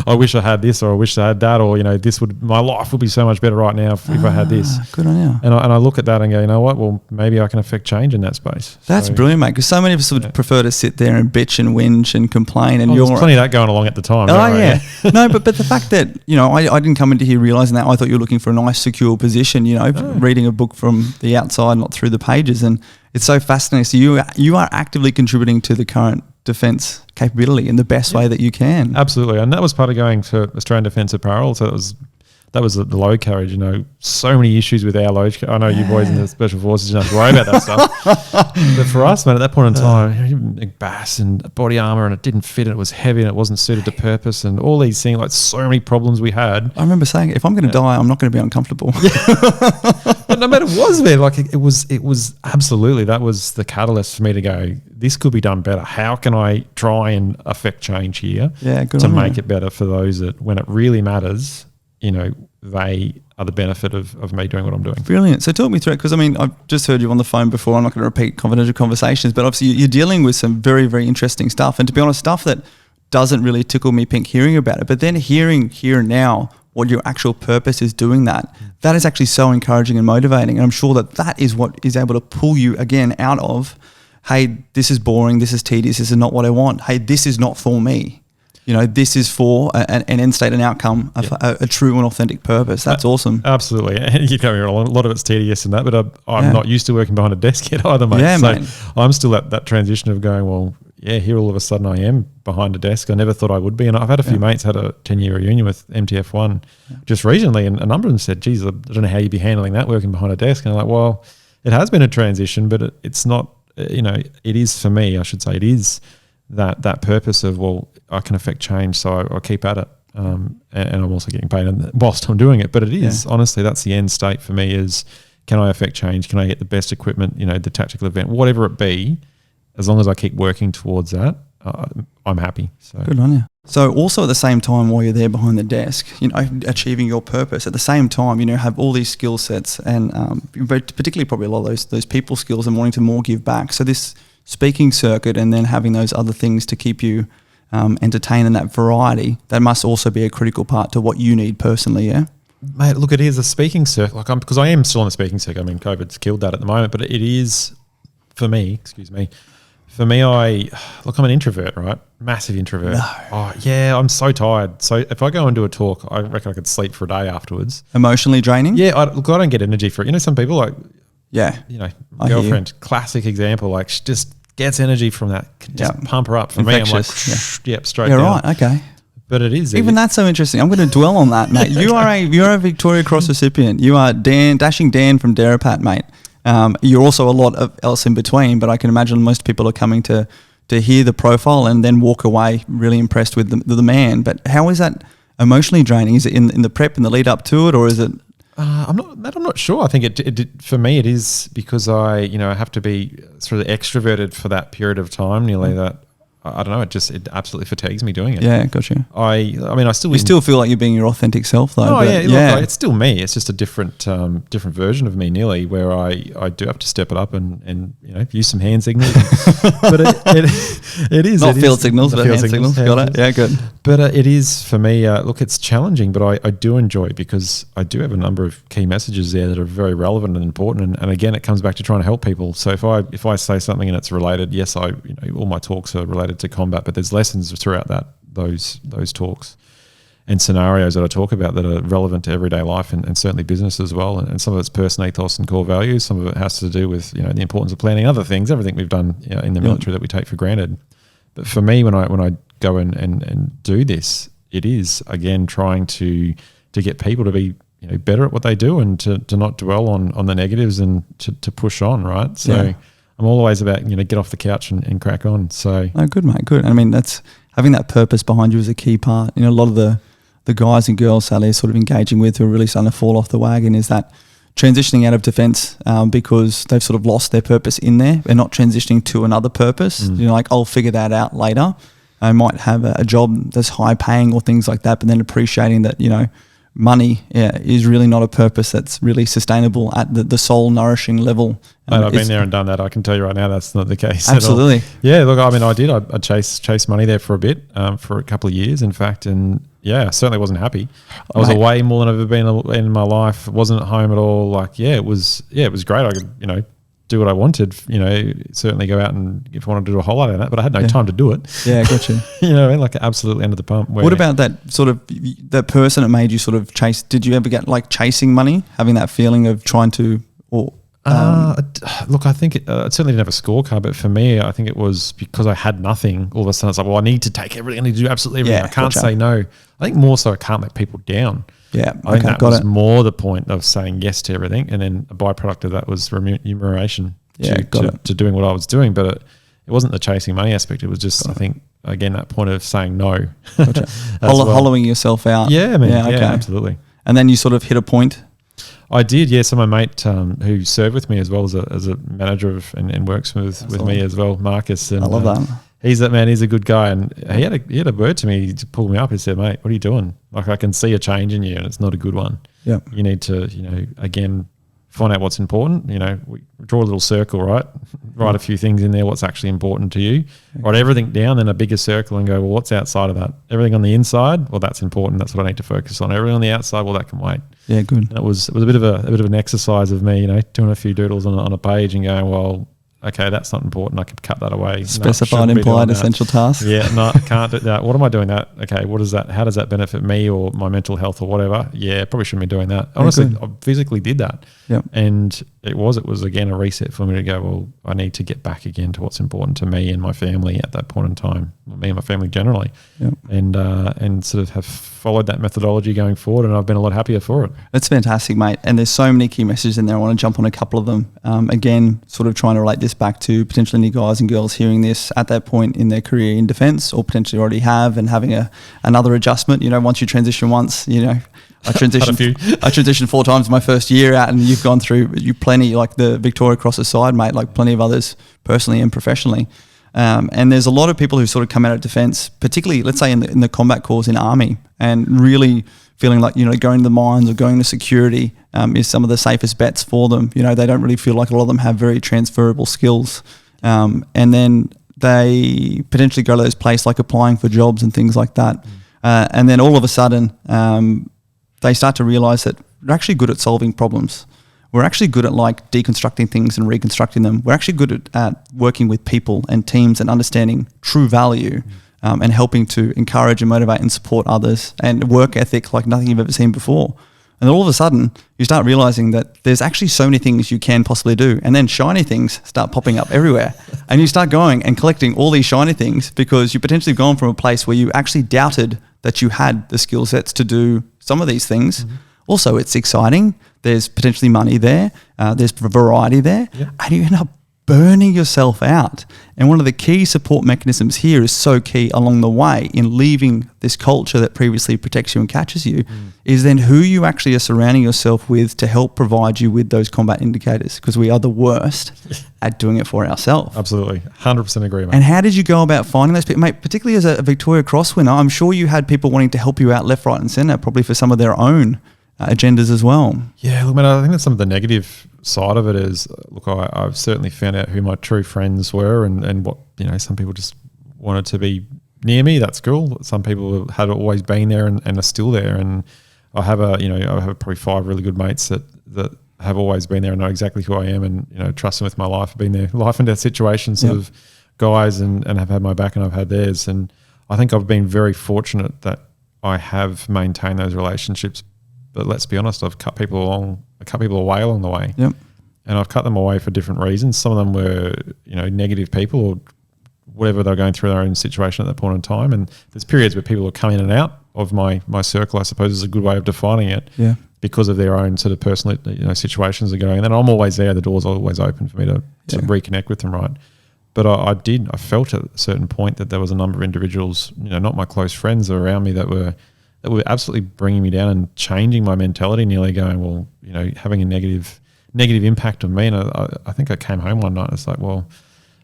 I wish I had this, or I wish I had that, or, my life would be so much better right now if I had this. Good on you. And I look at that and go, you know what, well, maybe I can affect change in that space. That's brilliant, mate, because so many of us would prefer to sit there and bitch and whinge and complain. And there's plenty of that going along at the time. Oh, yeah. No, but the fact that, I didn't come into here realising that. I thought you were looking for a nice, secure position, reading a book from the outside, not through the pages. And it's so fascinating. So you are actively contributing to the current defence capability in the best way that you can. Absolutely. And that was part of going to Australian Defence Apparel. So that was the load carriage, so many issues with our load. I know you boys in the Special Forces don't have to worry about that stuff. But for us, man, at that point in time, big bass and body armour, and it didn't fit, and it was heavy, and it wasn't suited to purpose, and all these things, like so many problems we had. I remember saying, if I'm going to die, I'm not going to be uncomfortable. But no matter what, man, like it was absolutely, that was the catalyst for me to go, this could be done better. How can I try and affect change here to make it better for those that, when it really matters, they are the benefit of me doing what I'm doing. Brilliant. So talk me through it, because I've just heard you on the phone before. I'm not going to repeat confidential conversations, but obviously you're dealing with some very, very interesting stuff. And to be honest, stuff that doesn't really tickle me pink hearing about it. But then hearing here and now what your actual purpose is doing that is actually so encouraging and motivating. And I'm sure that is what is able to pull you again out of, hey, this is boring, this is tedious, this is not what I want. Hey, this is not for me. This is for an end state, an outcome, a true and authentic purpose. That's awesome. Absolutely. And a lot of it's tedious and that, but I'm not used to working behind a desk yet either, mate. Yeah, so mate. I'm still at that transition of going, well, yeah, here all of a sudden I am behind a desk. I never thought I would be. And I've had a few mates had a 10-year reunion with MTF1 just recently, and a number of them said, geez, I don't know how you'd be handling that working behind a desk. And I'm like, well, it has been a transition, but it's not, it is for me, I should say, it is that purpose of, well, I can affect change, so I'll keep at it. And I'm also getting paid whilst I'm doing it. But it is, honestly, that's the end state for me is, can I affect change? Can I get the best equipment, the tactical event, whatever it be, as long as I keep working towards that, I'm happy. So good on you. So also at the same time, while you're there behind the desk, achieving your purpose, at the same time, have all these skill sets and particularly probably a lot of those people skills and wanting to more give back. So this speaking circuit and then having those other things to keep you entertained in that variety, that must also be a critical part to what you need personally, yeah? Mate, look, it is a speaking circuit. Because I am still on the speaking circuit. I mean, COVID's killed that at the moment, but it is, for me, I'm an introvert, right? Massive introvert. No. Oh, yeah, I'm so tired. So if I go and do a talk, I reckon I could sleep for a day afterwards. Emotionally draining? Yeah, I don't get energy for it. Some people like, my girlfriend, classic example, like she just gets energy from that. Just pump her up. For infectious. Me, I'm like, straight down. Yeah, right, okay. But it is. Even that's so interesting. I'm going to dwell on that, mate. You're a Victoria Cross recipient. You are Dashing Dan from Derapat, mate. You're also a lot of else in between, but I can imagine most people are coming to hear the profile and then walk away really impressed with the man. But how is that emotionally draining? Is it in the prep and the lead up to it, or is it? I'm not sure. I think it for me it is because I have to be sort of extroverted for that period of time, nearly that I don't know. It absolutely fatigues me doing it. Yeah, gotcha. I mean, I still you still feel like you're being your authentic self, though. Oh yeah, look, it's still me. It's just a different version of me, nearly, where I do have to step it up and use some hand signals. But it is not field signals, but hand signals. Got it. Yeah, good. But it is for me. Look, it's challenging, but I do enjoy it because I do have a number of key messages there that are very relevant and important. And again, it comes back to trying to help people. So if I say something and it's related, yes, all my talks are related to combat, but there's lessons throughout those talks and scenarios that I talk about that are relevant to everyday life and certainly business as well. And some of it's person ethos and core values. Some of it has to do with the importance of planning, other things, everything we've done in the military that we take for granted. But for me, when I go and do this, it is again trying to get people to be better at what they do and to not dwell on the negatives and to push on, right? So I'm always about get off the couch and crack on. So good, mate, good. I mean, that's having that purpose behind you is a key part. A lot of the guys and girls that they're sort of engaging with who are really starting to fall off the wagon is that transitioning out of defence because they've sort of lost their purpose in there. They're not transitioning to another purpose. Like, I'll figure that out later. I might have a job that's high paying or things like that, but then appreciating that, money is really not a purpose that's really sustainable at the soul nourishing level. Mate, I've been there and done that. I can tell you right now that's not the case. Absolutely. At all. Yeah, look, I mean, I did. I chased money there for a bit, for a couple of years, in fact, and I certainly wasn't happy. I was away more than I've ever been in my life. Wasn't at home at all. Like, it was great. I could, do what I wanted. Certainly go out and if I wanted to do a holiday on that, but I had no time to do it. Yeah, gotcha. Like absolutely end of the pump. What about that sort of that person that made you sort of chase? Did you ever get like chasing money, having that feeling of trying to or? Look, I think it certainly didn't have a scorecard, but for me, I think it was because I had nothing. All of a sudden, it's like, well, I need to take everything. I need to do absolutely everything. I can't say no. I think more so I can't let people down. Yeah, I think that was more the point of saying yes to everything, and then a byproduct of that was remuneration to doing what I was doing. But it wasn't the chasing money aspect. It was just, I think, again, that point of saying no. Gotcha. Hollowing yourself out. Yeah, man. Yeah, absolutely. And then you sort of hit a point. I did, yeah. So my mate who served with me as well as a manager of and works with me as well, Marcus. And, I love that. He's a good guy, and he had a word to me to pull me up. He said, "Mate, what are you doing? Like, I can see a change in you, and it's not a good one. Yeah, you need to, again, find out what's important. We draw a little circle, right? Write a few things in there. What's actually important to you? Write everything down, then a bigger circle, and go, well, what's outside of that? Everything on the inside, well, that's important. That's what I need to focus on. Everything on the outside, well, that can wait. Yeah, good. And it was a bit of an exercise of me, doing a few doodles on a page and going, well, okay, that's not important. I could cut that away. Specified, implied, essential tasks. Yeah, no, I can't do that. What am I doing that? Okay, what is that? How does that benefit me or my mental health or whatever? Yeah, probably shouldn't be doing that. Honestly, I physically did that. Yeah. And it was again a reset for me to go, well, I need to get back again to what's important to me and my family at that point in time, me and my family generally. Yeah. And sort of have followed that methodology going forward, and I've been a lot happier for it. That's fantastic, mate. And there's so many key messages in there. I want to jump on a couple of them. Again, sort of trying to relate this back to potentially any guys and girls hearing this at that point in their career in defence, or potentially already have, and having another adjustment. Once you transition once, I transitioned 4 times my first year out, and you've gone through plenty, like the Victoria Cross aside, mate, like plenty of others personally and professionally. And there's a lot of people who sort of come out of defence, particularly, let's say, in the combat corps in Army, and really feeling like, going to the mines or going to security is some of the safest bets for them. They don't really feel like a lot of them have very transferable skills. And then they potentially go to those places like applying for jobs and things like that. And then all of a sudden, they start to realise that they're actually good at solving problems. We're actually good at like deconstructing things and reconstructing them. We're actually good at working with people and teams and understanding true value and helping to encourage and motivate and support others, and work ethic like nothing you've ever seen before. And then all of a sudden, you start realising that there's actually so many things you can possibly do, and then shiny things start popping up everywhere. And you start going and collecting all these shiny things because you potentially have gone from a place where you actually doubted that you had the skill sets to do some of these things. Mm-hmm. Also, it's exciting. There's potentially money there. There's variety there. Yep. And you end up burning yourself out. And one of the key support mechanisms here is so key along the way in leaving this culture that previously protects you and catches you, is then who you actually are surrounding yourself with to help provide you with those combat indicators, because we are the worst at doing it for ourselves. Absolutely. 100% agree, mate. And how did you go about finding those people? Mate, particularly as a Victoria Cross winner, I'm sure you had people wanting to help you out left, right and centre, probably for some of their own agendas as well. Yeah, look, man, I think that's some of the negative side of it is, look, I've certainly found out who my true friends were and what, some people just wanted to be near me. That's cool. Some people had always been there and are still there. And I have I have probably 5 really good mates that have always been there and know exactly who I am and, trust them with my life. I've been there, life and death situations of guys and have had my back and I've had theirs. And I think I've been very fortunate that I have maintained those relationships. But let's be honest, I've cut people away along the way. Yep. And I've cut them away for different reasons. Some of them were, negative people or whatever they're going through their own situation at that point in time. And there's periods where people will come in and out of my circle, I suppose is a good way of defining it. Yeah. Because of their own sort of personal, situations are going. And then I'm always there. The door's always open for me to reconnect with them, right? But I felt at a certain point that there was a number of individuals, not my close friends around me that were absolutely bringing me down and changing my mentality, nearly going, well, having a negative impact on me. And I think I came home one night and it's like, well,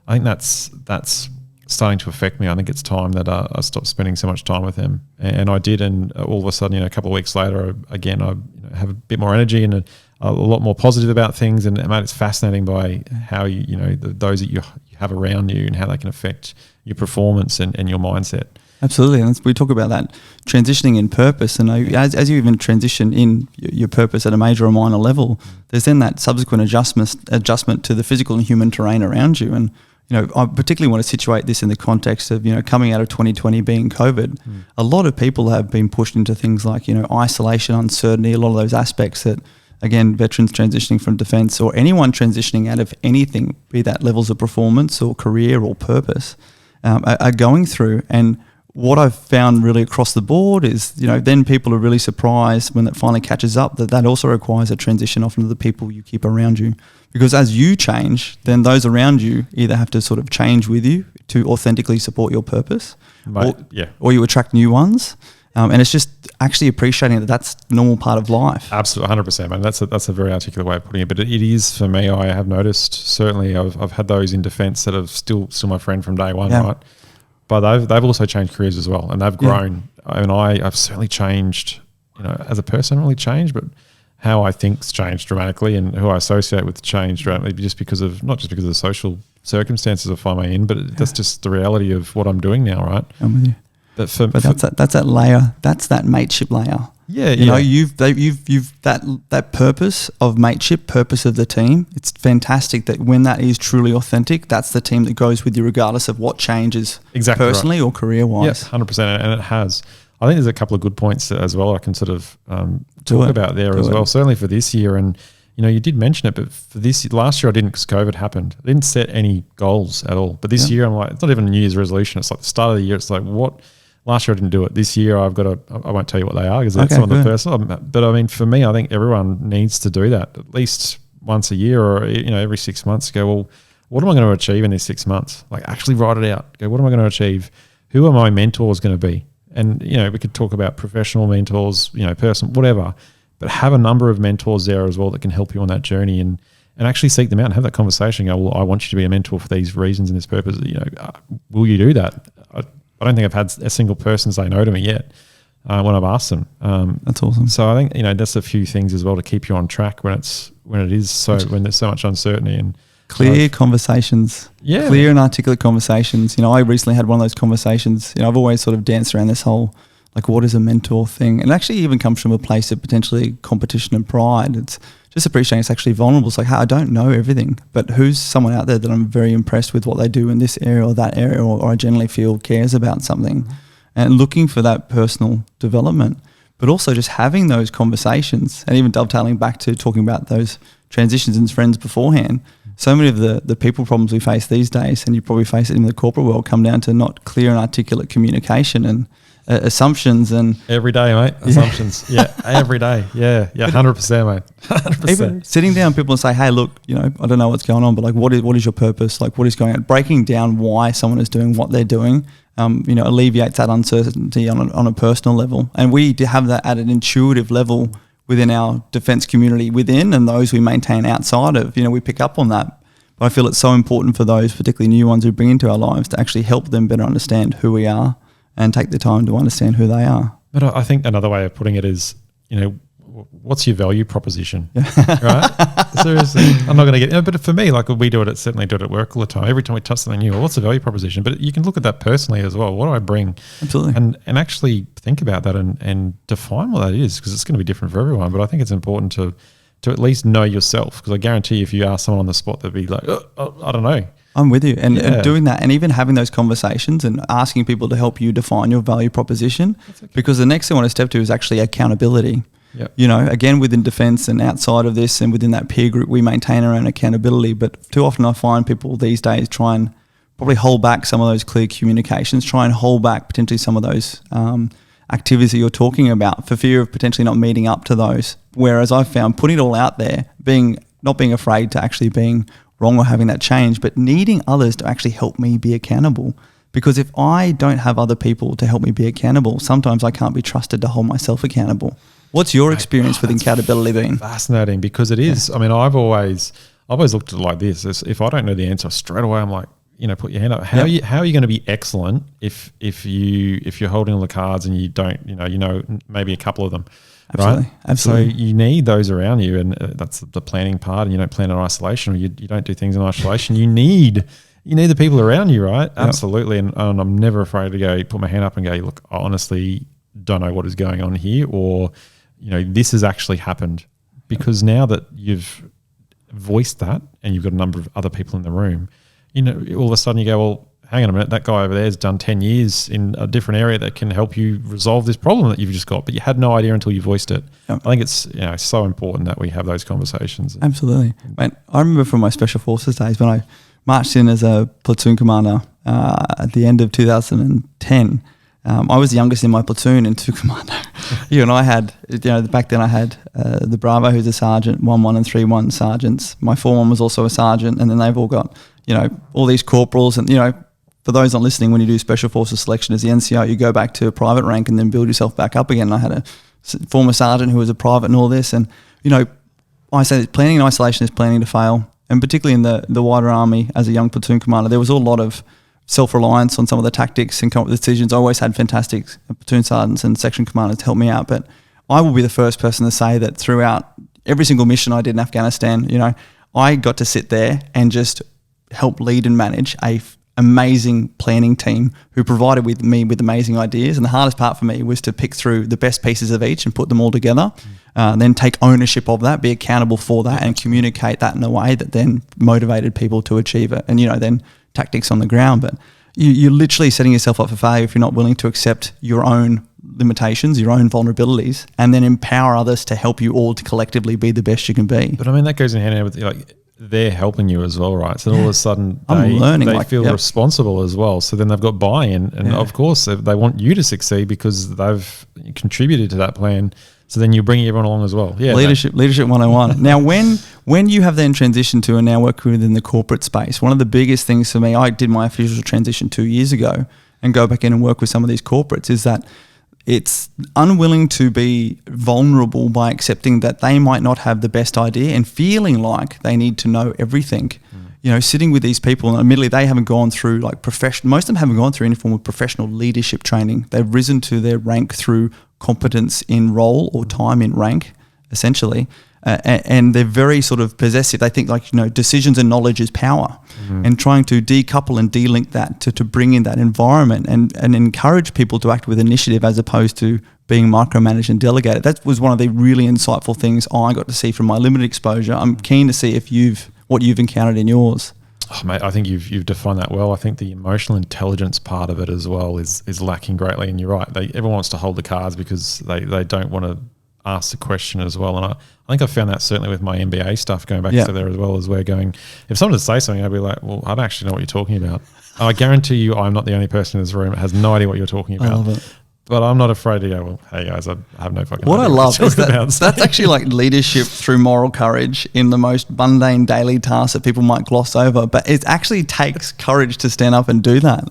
I think that's starting to affect me. I think it's time that I stopped spending so much time with them. And I did. And all of a sudden, a couple of weeks later, again, I have a bit more energy and a lot more positive about things. And mate, it's fascinating by how those that you have around you and how they can affect your performance and your mindset. Absolutely, and we talk about that transitioning in purpose, and as you even transition in your purpose at a major or minor level, there's then that subsequent adjustment to the physical and human terrain around you. And I particularly want to situate this in the context of coming out of 2020 being COVID. A lot of people have been pushed into things like isolation, uncertainty, a lot of those aspects that, again, veterans transitioning from defence or anyone transitioning out of anything, be that levels of performance or career or purpose, are going through. And what I've found really across the board is, then people are really surprised when it finally catches up that also requires a transition often to the people you keep around you. Because as you change, then those around you either have to sort of change with you to authentically support your purpose, or you attract new ones. And it's just actually appreciating that that's a normal part of life. Absolutely, 100%, man. That's a very articulate way of putting it. But it is, for me, I have noticed, certainly I've had those in defence that are still my friend from day one, right? But they've also changed careers as well, and they've grown. I mean, I've certainly changed, as a person, really changed, but how I think's changed dramatically, and who I associate with changed dramatically, not just because of the social circumstances I find me in, but that's just the reality of what I'm doing now, right? I'm with you. But that's that layer. That's that mateship layer. Yeah, you've that purpose of mateship, purpose of the team. It's fantastic that when that is truly authentic, that's the team that goes with you regardless of what changes personally or career wise. Yes, 100%, and it has. I think there's a couple of good points as well I can sort of talk about there as well. Certainly for this year, and you did mention it, but for this last year I didn't, because COVID happened. I didn't set any goals at all. But this year I'm like, it's not even a New Year's resolution. It's like the start of the year. It's like what. Last year I didn't do it. This year I've got I won't tell you what they are because that's some of the personal. But I mean, for me, I think everyone needs to do that at least once a year or every 6 months. Go, well, what am I going to achieve in these 6 months? Like actually write it out. Go, what am I going to achieve? Who are my mentors going to be? And we could talk about professional mentors, personal, whatever. But have a number of mentors there as well that can help you on that journey and actually seek them out and have that conversation. Go, well, I want you to be a mentor for these reasons and this purpose. Will you do that? I don't think I've had a single person say no to me yet when I've asked them. That's awesome. So I think that's a few things as well to keep you on track when there's so much uncertainty and clear conversations. Yeah, clear and articulate conversations. I recently had one of those conversations. I've always sort of danced around this whole like what is a mentor thing, and it actually even comes from a place of potentially competition and pride. It's just appreciating it's actually vulnerable. It's like, hey, I don't know everything, but who's someone out there that I'm very impressed with what they do in this area or that area, or I generally feel cares about something, and looking for that personal development, but also just having those conversations and even dovetailing back to talking about those transitions and friends beforehand. So many of the people problems we face these days, and you probably face it in the corporate world, come down to not clear and articulate communication assumptions and every day, mate. Assumptions, every day, 100%, mate, 100%. Even sitting down, people say, "Hey, look, I don't know what's going on, but like, what is your purpose? Like, what is going on?" Breaking down why someone is doing what they're doing, alleviates that uncertainty on a personal level, and we have that at an intuitive level within our defence community and those we maintain outside of. We pick up on that. But I feel it's so important for those particularly new ones who bring into our lives to actually help them better understand who we are and take the time to understand who they are. But I think another way of putting it is, what's your value proposition, right? Seriously, I'm not going to get, but for me, like we certainly do it at work all the time. Every time we touch something new, well, what's the value proposition? But you can look at that personally as well. What do I bring? Absolutely. And actually think about that and define what that is, because it's going to be different for everyone. But I think it's important to at least know yourself, because I guarantee if you ask someone on the spot, they'd be like, I don't know. I'm with you. And doing that and even having those conversations and asking people to help you define your value proposition, because the next thing I want to step to is actually accountability. Yep. Again, within defence and outside of this and within that peer group, we maintain our own accountability. But too often I find people these days try and probably hold back some of those clear communications, try and hold back potentially some of those activities that you're talking about for fear of potentially not meeting up to those. Whereas I've found putting it all out there, not being afraid to actually being wrong or having that change, but needing others to actually help me be accountable. Because if I don't have other people to help me be accountable, sometimes I can't be trusted to hold myself accountable. What's your experience with accountability been? Fascinating, because it is. I mean, I've always looked at it like this. If I don't know the answer straight away, I'm like, put your hand up. How are you going to be excellent if you're holding all the cards and you don't, maybe a couple of them. Absolutely. Right? Absolutely. So you need those around you, and that's the planning part. And you don't plan in isolation, or you don't do things in isolation. You need the people around you, right? Yep. Absolutely. And I'm never afraid to go put my hand up and go, look, I honestly don't know what is going on here, or this has actually happened. Because now that you've voiced that and you've got a number of other people in the room, all of a sudden you go, well, hang on a minute, that guy over there has done 10 years in a different area that can help you resolve this problem that you've just got, but you had no idea until you voiced it. Yep. I think it's so important that we have those conversations. Absolutely. Mate, I remember from my Special Forces days when I marched in as a platoon commander at the end of 2010. I was the youngest in my platoon and 2 commando. I had, back then I had the Bravo, who's a sergeant, 1-1 and 3-1 sergeants. My 4-1 was also a sergeant, and then they've all got, all these corporals. And, for those not listening, when you do Special Forces selection as the NCO, you go back to a private rank and then build yourself back up again. And I had a former sergeant who was a private and all this. And, I say that planning in isolation is planning to fail. And particularly in the wider army as a young platoon commander, there was a lot of self-reliance on some of the tactics and come up with decisions. I always had fantastic platoon sergeants and section commanders to help me out. But I will be the first person to say that throughout every single mission I did in Afghanistan, I got to sit there and just help lead and manage a amazing planning team who provided with me with amazing ideas. And the hardest part for me was to pick through the best pieces of each and put them all together, then take ownership of that, be accountable for that, and communicate that in a way that then motivated people to achieve it. And, then tactics on the ground. But you're literally setting yourself up for failure if you're not willing to accept your own limitations, your own vulnerabilities, and then empower others to help you all to collectively be the best you can be. But I mean, that goes in hand in hand with they're helping you as well, right? So all of a sudden they feel responsible as well. So then they've got buy-in, and of course they want you to succeed because they've contributed to that plan. So then you're bringing everyone along as well. Yeah, leadership 101. Now, when you have then transitioned to and now work within the corporate space, one of the biggest things for me, I did my official transition 2 years ago and go back in and work with some of these corporates, is that it's unwilling to be vulnerable by accepting that they might not have the best idea and feeling like they need to know everything. Sitting with these people, and admittedly they haven't gone through most of them haven't gone through any form of professional leadership training. They've risen to their rank through competence in role or time in rank, essentially. And they're very sort of possessive. They think decisions and knowledge is power, and trying to decouple and de-link that to bring in that environment and encourage people to act with initiative as opposed to being micromanaged and delegated. That was one of the really insightful things I got to see from my limited exposure. I'm keen to see what you've encountered in yours. Oh, mate, I think you've defined that well. I think the emotional intelligence part of it as well is lacking greatly. And you're right. Everyone wants to hold the cards because they don't want to ask the question as well. And I think I found that certainly with my MBA stuff going back to there as well, as we're going, if someone would say something, I'd be like, well, I don't actually know what you're talking about. I guarantee you I'm not the only person in this room that has no idea what you're talking about. I love it. But I'm not afraid to go, well, hey guys, I have no fucking What I idea love you're is talking that about. that's actually like leadership through moral courage in the most mundane daily tasks that people might gloss over. But it actually takes courage to stand up and do that.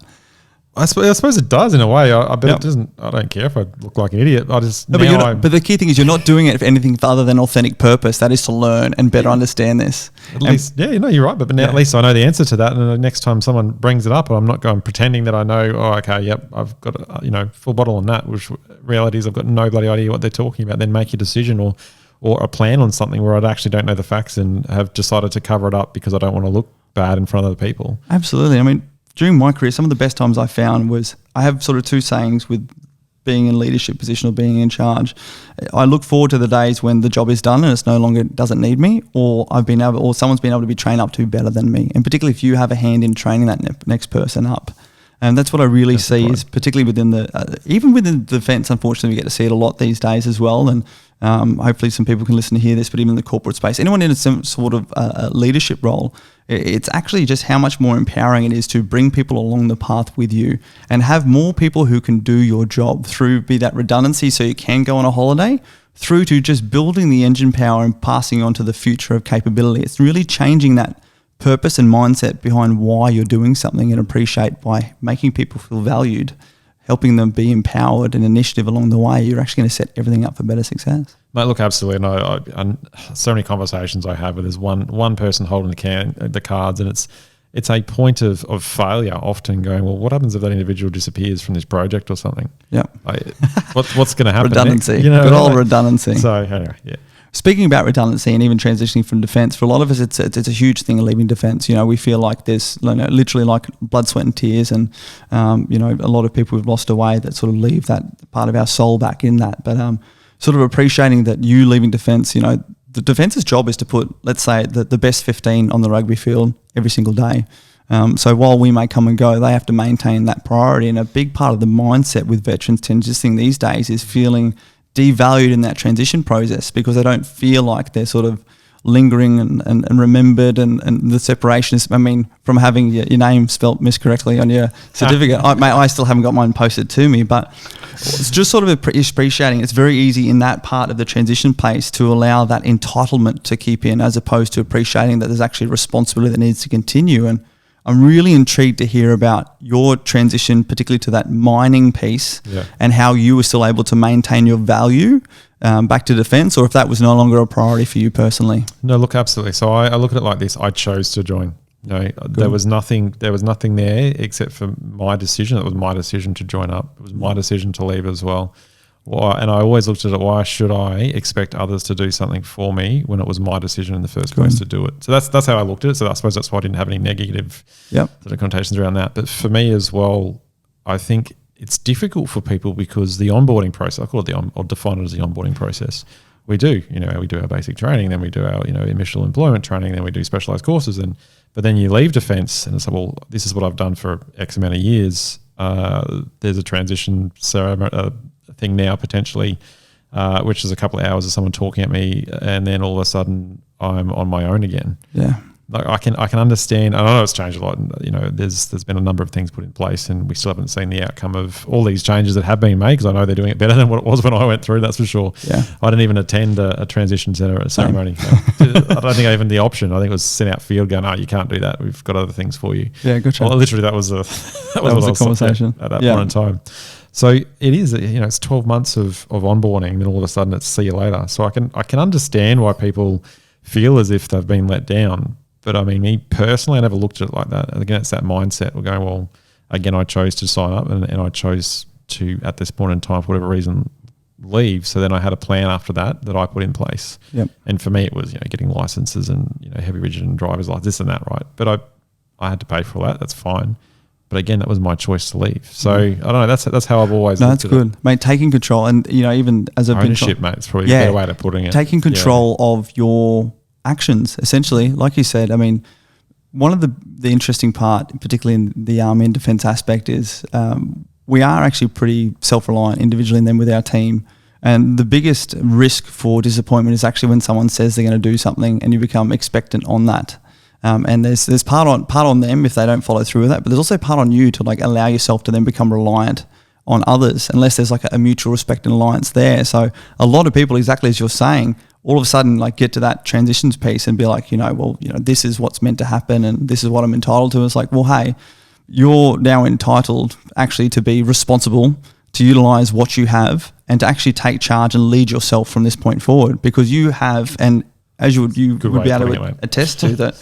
I suppose it does in a way. I bet it doesn't. I don't care if I look like an idiot. I just No, but the key thing is you're not doing it for anything other than authentic purpose. That is to learn and better understand this. At least, you're right. But now at least I know the answer to that. And the next time someone brings it up, I'm not going pretending that I know. Oh, okay, yep, I've got a full bottle on that. Which reality is I've got no bloody idea what they're talking about. Then make your decision or a plan on something where I actually don't know the facts and have decided to cover it up because I don't want to look bad in front of other people. Absolutely. I mean, during my career, some of the best times I found was I have sort of two sayings with being in leadership position or being in charge. I look forward to the days when the job is done and it's no longer doesn't need me, or someone's been able to be trained up to better than me. And particularly if you have a hand in training that next person up. And that's what I really see is particularly within even within the defence, unfortunately, we get to see it a lot these days as well. And hopefully some people can listen to hear this, but even in the corporate space, anyone in some sort of leadership role, it's actually just how much more empowering it is to bring people along the path with you and have more people who can do your job through, be that redundancy so you can go on a holiday, through to just building the engine power and passing on to the future of capability. It's really changing that purpose and mindset behind why you're doing something and appreciate by making people feel valued, helping them be empowered and initiative along the way. You're actually going to set everything up for better success. Mate, look, absolutely. And so many conversations I have where there's one person holding the cards, and it's a point of failure often going, well, what happens if that individual disappears from this project or something? Yeah. What's going to happen? Redundancy. Good old redundancy. So anyway, yeah. Speaking about redundancy and even transitioning from defence, for a lot of us, it's a huge thing leaving defence. We feel like there's literally like blood, sweat and tears, and a lot of people who've lost away that sort of leave that part of our soul back in that. But sort of appreciating that you leaving defence, the defence's job is to put, let's say, the best 15 on the rugby field every single day. So while we may come and go, they have to maintain that priority. And a big part of the mindset with veterans transitioning these days is feeling devalued in that transition process because they don't feel like they're sort of lingering and remembered, and the separation is, from having your name spelt miscorrectly on your certificate. I still haven't got mine posted to me, but it's just sort of appreciating it's very easy in that part of the transition place to allow that entitlement to keep in, as opposed to appreciating that there's actually responsibility that needs to continue. And I'm really intrigued to hear about your transition, particularly to that mining piece, and how you were still able to maintain your value back to defence, or if that was no longer a priority for you personally. No, look, absolutely. So I look at it like this: I chose to join. There was nothing there except for my decision. It was my decision to join up. It was my decision to leave as well. And I always looked at it, why should I expect others to do something for me when it was my decision in the first place to do it? So that's how I looked at it. So I suppose that's why I didn't have any negative sort of connotations around that. But for me as well, I think it's difficult for people because the onboarding process, I'll define it as the onboarding process. We do our basic training, then we do our, initial employment training, then we do specialised courses. But then you leave defence and it's like, well, this is what I've done for X amount of years. There's a transition thing now potentially, which is a couple of hours of someone talking at me, and then all of a sudden I'm on my own again. Yeah, like I can understand. I know it's changed a lot. There's been a number of things put in place, and we still haven't seen the outcome of all these changes that have been made. Because I know they're doing it better than what it was when I went through. That's for sure. Yeah, I didn't even attend a transition ceremony. I don't think I even the option. I think it was sent out field going, "Oh, you can't do that. We've got other things for you." Yeah, good job. Well, literally, that was a conversation at that point in time. So it is, it's 12 months of onboarding, and then all of a sudden it's see you later. So I can understand why people feel as if they've been let down. But me personally, I never looked at it like that. And again, it's that mindset. We're going, well, again, I chose to sign up and I chose to, at this point in time, for whatever reason, leave. So then I had a plan after that I put in place. Yep. And for me, it was, getting licenses and, heavy rigid and driver's license, this and that, right? But I had to pay for all that. That's fine. But again, that was my choice to leave. So I don't know. That's how I've always. No, that's good, mate. Taking control, and even as a ownership, mate. It's probably a better way of putting it. Taking control of your actions, essentially, like you said. One of the interesting part, particularly in the army and defence aspect, is we are actually pretty self-reliant individually, and then with our team. And the biggest risk for disappointment is actually when someone says they're going to do something, and you become expectant on that. And there's part on them if they don't follow through with that, but there's also part on you to allow yourself to then become reliant on others unless there's like a mutual respect and alliance there. So a lot of people, exactly as you're saying, all of a sudden like get to that transitions piece and be like, this is what's meant to happen and this is what I'm entitled to. It's like, well, hey, you're now entitled actually to be responsible, to utilize what you have and to actually take charge and lead yourself from this point forward, because you have, and as you would be able to attest to that,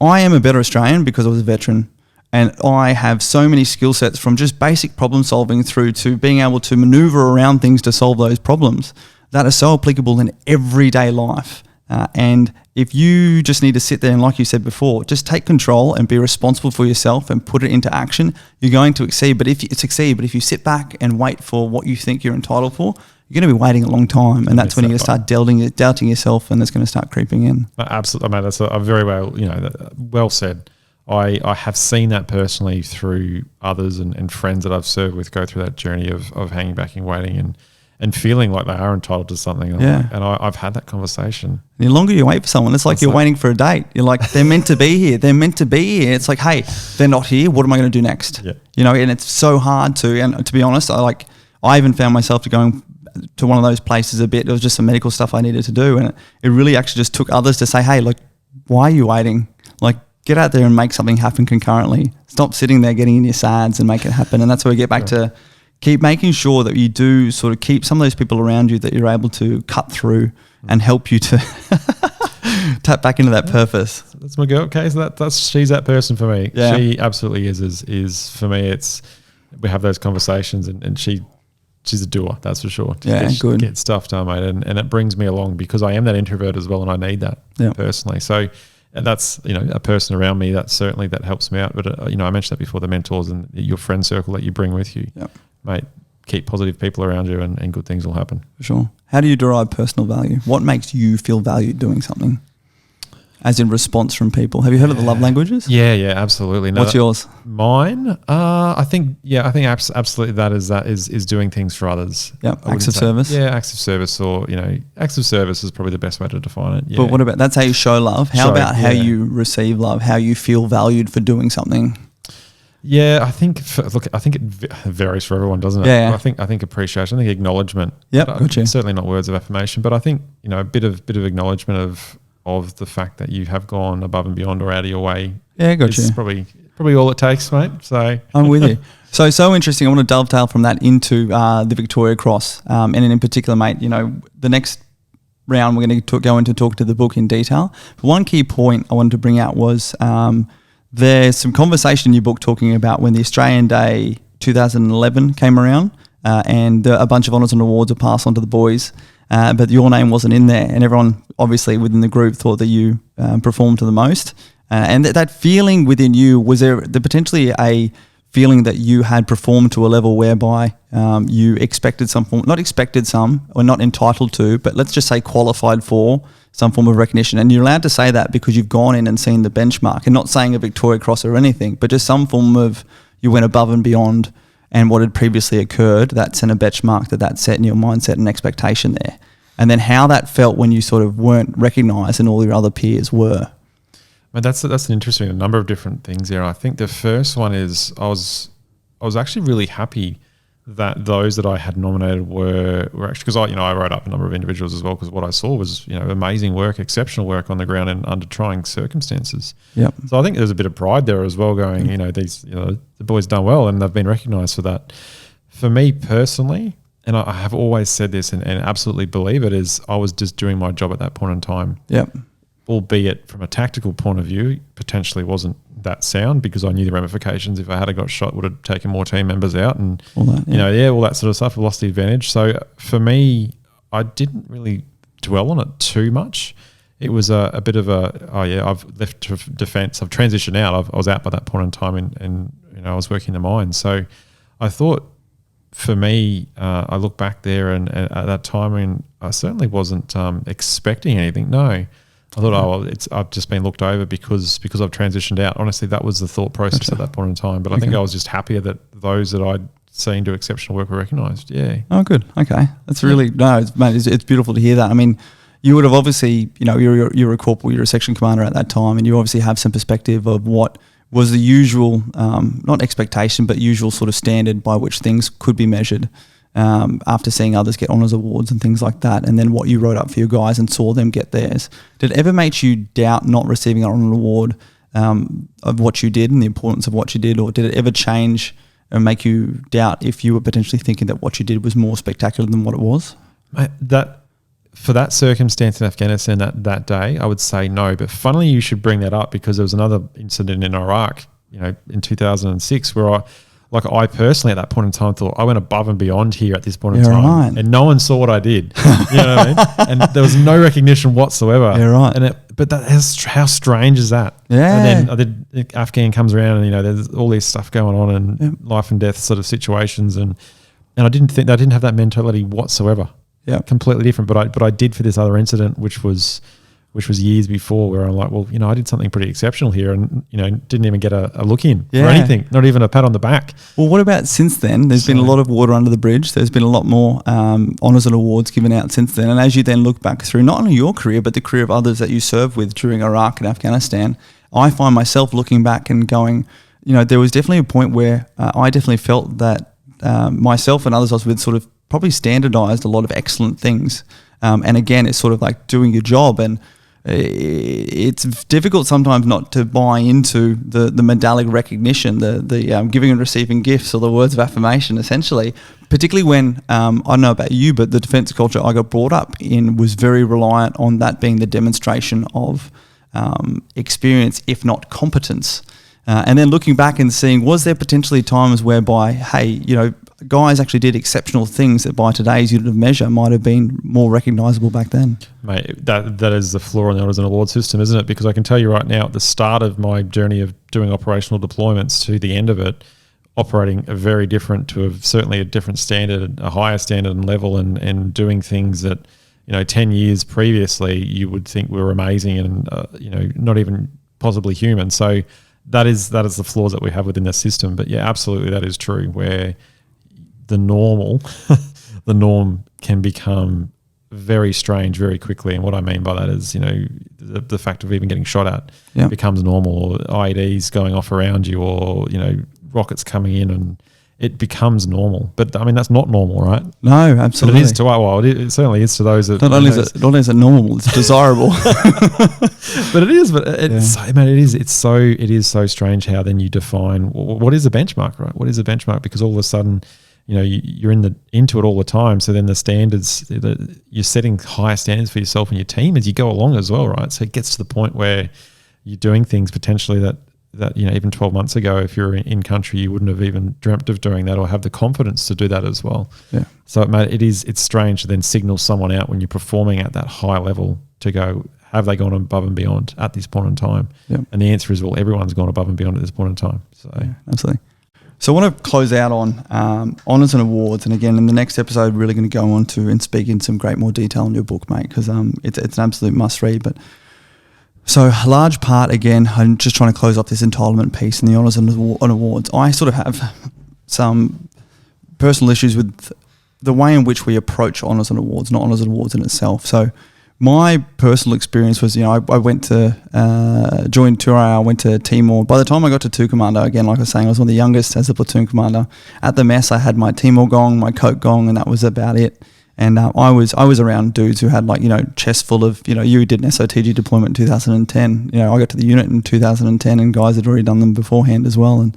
I am a better Australian because I was a veteran. And I have so many skill sets, from just basic problem solving through to being able to maneuver around things to solve those problems, that are so applicable in everyday life. And if you just need to sit there and, like you said before, just take control and be responsible for yourself and put it into action, you're going to succeed. But if you sit back and wait for what you think you're entitled for, you're going to be waiting a long time, and that's when you're going to start doubting yourself, and it's going to start creeping in. Absolutely, mate. That's a very well said. I have seen that personally through others and friends that I've served with go through that journey of hanging back and waiting and feeling like they are entitled to something. And I've had that conversation. And the longer you wait for someone, it's like you're waiting for a date. You're like, they're meant to be here. They're meant to be here. It's like, hey, they're not here. What am I going to do next? Yeah. And it's so hard to, and to be honest, I even found myself going to one of those places a bit. It was just some medical stuff I needed to do. And it really actually just took others to say, hey, look, why are you waiting? Like, get out there and make something happen concurrently. Stop sitting there getting in your sads and make it happen. And that's where we get back to keep making sure that you do sort of keep some of those people around you that you're able to cut through and help you to tap back into that purpose. That's my girl. Okay, so she's that person for me. Yeah. She absolutely is for me. We have those conversations and she's a doer, that's for sure. Get stuff done, mate. And it brings me along because I am that introvert as well, and I need that personally. So that's, a person around me that helps me out. But, I mentioned that before, the mentors and your friend circle that you bring with you. Yep. Mate, keep positive people around you and good things will happen. For sure. How do you derive personal value? What makes you feel valued doing something? As in response from people. Have you heard of the love languages? Yeah, absolutely. No, what's yours? Mine, I think absolutely that is doing things for others. Yep, acts of service. Yeah, acts of service, or acts of service is probably the best way to define it. Yeah. But what about, that's how you show love. How about how you receive love? How you feel valued for doing something? Yeah, I think it varies for everyone, doesn't it? Yeah. I think appreciation, I think acknowledgement. Yep, gotcha. Certainly not words of affirmation, but I think a bit of acknowledgement of the fact that you have gone above and beyond or out of your way. Yeah, gotcha. It's probably all it takes, mate. So I'm with you. So interesting. I want to dovetail from that into the Victoria Cross, and in particular, mate. The next round we're going to go into talk to the book in detail. But one key point I wanted to bring out was there's some conversation in your book talking about when the Australian Day 2011 came around, and a bunch of honours and awards are passed on to the boys. But your name wasn't in there, and everyone obviously within the group thought that you performed to the most. And that feeling within you, was there potentially a feeling that you had performed to a level whereby you expected or not entitled to, but let's just say qualified for some form of recognition? And you're allowed to say that because you've gone in and seen the benchmark, and not saying a Victoria Cross or anything, but just some form of, you went above and beyond and what had previously occurred, that sent a benchmark that set in your mindset and expectation there. And then how that felt when you sort of weren't recognised and all your other peers were. But that's an interesting, a number of different things there. I think the first one is I was actually really happy that those that I had nominated were actually, because I wrote up a number of individuals as well, because what I saw was amazing work, exceptional work on the ground and under trying circumstances. Yep. So I think there's a bit of pride there as well, going the boys done well and they've been recognised for that. For me personally, and I have always said this and absolutely believe it, is I was just doing my job at that point in time. Yep. Albeit from a tactical point of view, potentially wasn't that sound, because I knew the ramifications. If I had got shot, would have taken more team members out, and all that, all that sort of stuff. I lost the advantage. So for me, I didn't really dwell on it too much. It was a bit of I've left defence. I've transitioned out. I was out by that point in time, and I was working the mines. So I thought, for me, I look back there and at that time, and I certainly wasn't expecting anything. No. I thought, I've just been looked over because I've transitioned out. Honestly, that was the thought process at that point in time. But I think I was just happier that those that I'd seen do exceptional work were recognised. Yeah. Oh, good. Okay. That's really, it's beautiful to hear that. I mean, you would have obviously, you're a corporal, you're a section commander at that time, and you obviously have some perspective of what was the usual, not expectation, but usual sort of standard by which things could be measured after seeing others get honours awards and things like that, and then what you wrote up for your guys and saw them get theirs. Did it ever make you doubt not receiving an honour award of what you did and the importance of what you did, or did it ever change and make you doubt if you were potentially thinking that what you did was more spectacular than what it was? For that circumstance in Afghanistan that day, I would say no. But funnily, you should bring that up, because there was another incident in Iraq, in 2006, where I personally at that point in time thought I went above and beyond here at this point in time, right. and no one saw what I did. You know what I mean? And there was no recognition whatsoever. Yeah, right. But how strange is that? Yeah. And then Afghan comes around, and there's all this stuff going on, and life and death sort of situations, and I didn't have that mentality whatsoever. Yeah, completely different. But I did for this other incident, which was years before, where I'm like, well, I did something pretty exceptional here, and didn't even get a look in or anything, not even a pat on the back. Well, what about since then? There's been a lot of water under the bridge. There's been a lot more honours and awards given out since then. And as you then look back through not only your career, but the career of others that you served with during Iraq and Afghanistan, I find myself looking back and going, there was definitely a point where I definitely felt that myself and others I was with sort of probably standardized a lot of excellent things. And again, it's sort of like doing your job, and it's difficult sometimes not to buy into the medallic recognition, the giving and receiving gifts, or the words of affirmation, essentially, particularly when, I don't know about you, but the defence culture I got brought up in was very reliant on that being the demonstration of experience, if not competence. And then looking back and seeing, was there potentially times whereby, hey, guys actually did exceptional things that by today's unit of measure might have been more recognisable back then? Mate, that is the flaw in the honours and award system, isn't it? Because I can tell you right now, at the start of my journey of doing operational deployments to the end of it, operating very different to certainly a different standard, a higher standard and level, and doing things that 10 years previously you would think were amazing and not even possibly human. So that is the flaws that we have within the system. But yeah, absolutely, that is true, where the norm can become very strange very quickly. And what I mean by that is, the fact of even getting shot at becomes normal, or IEDs going off around you, or, rockets coming in, and it becomes normal. But I mean, that's not normal, right? No, absolutely. But it is to it certainly is to those that not only is it normal, it's desirable. But it is. But it is so strange how then you define what is a benchmark, right? What is a benchmark? Because all of a sudden, you're into it all the time. So then the standards, you're setting higher standards for yourself and your team as you go along as well, right? So it gets to the point where you're doing things potentially that even 12 months ago, if you're in country, you wouldn't have even dreamt of doing that or have the confidence to do that as well. Yeah. So it's strange to then signal someone out when you're performing at that high level to go, have they gone above and beyond at this point in time? Yeah. And the answer is, well, everyone's gone above and beyond at this point in time. So yeah, absolutely. So I want to close out on honours and awards, and again in the next episode, really going to go on to and speak in some great more detail on your book, mate, because it's an absolute must read. But so a large part, again, I'm just trying to close off this entitlement piece and the honours and awards. I sort of have some personal issues with the way in which we approach honours and awards, not honours and awards in itself. So my personal experience was, I went to join Tura, I went to Timor. By the time I got to 2 Commander, again, like I was saying, I was one of the youngest as a platoon commander. At the mess, I had my Timor gong, my coat gong, and that was about it. And I was around dudes who had chests full of, you did an SOTG deployment in 2010. I got to the unit in 2010, and guys had already done them beforehand as well. And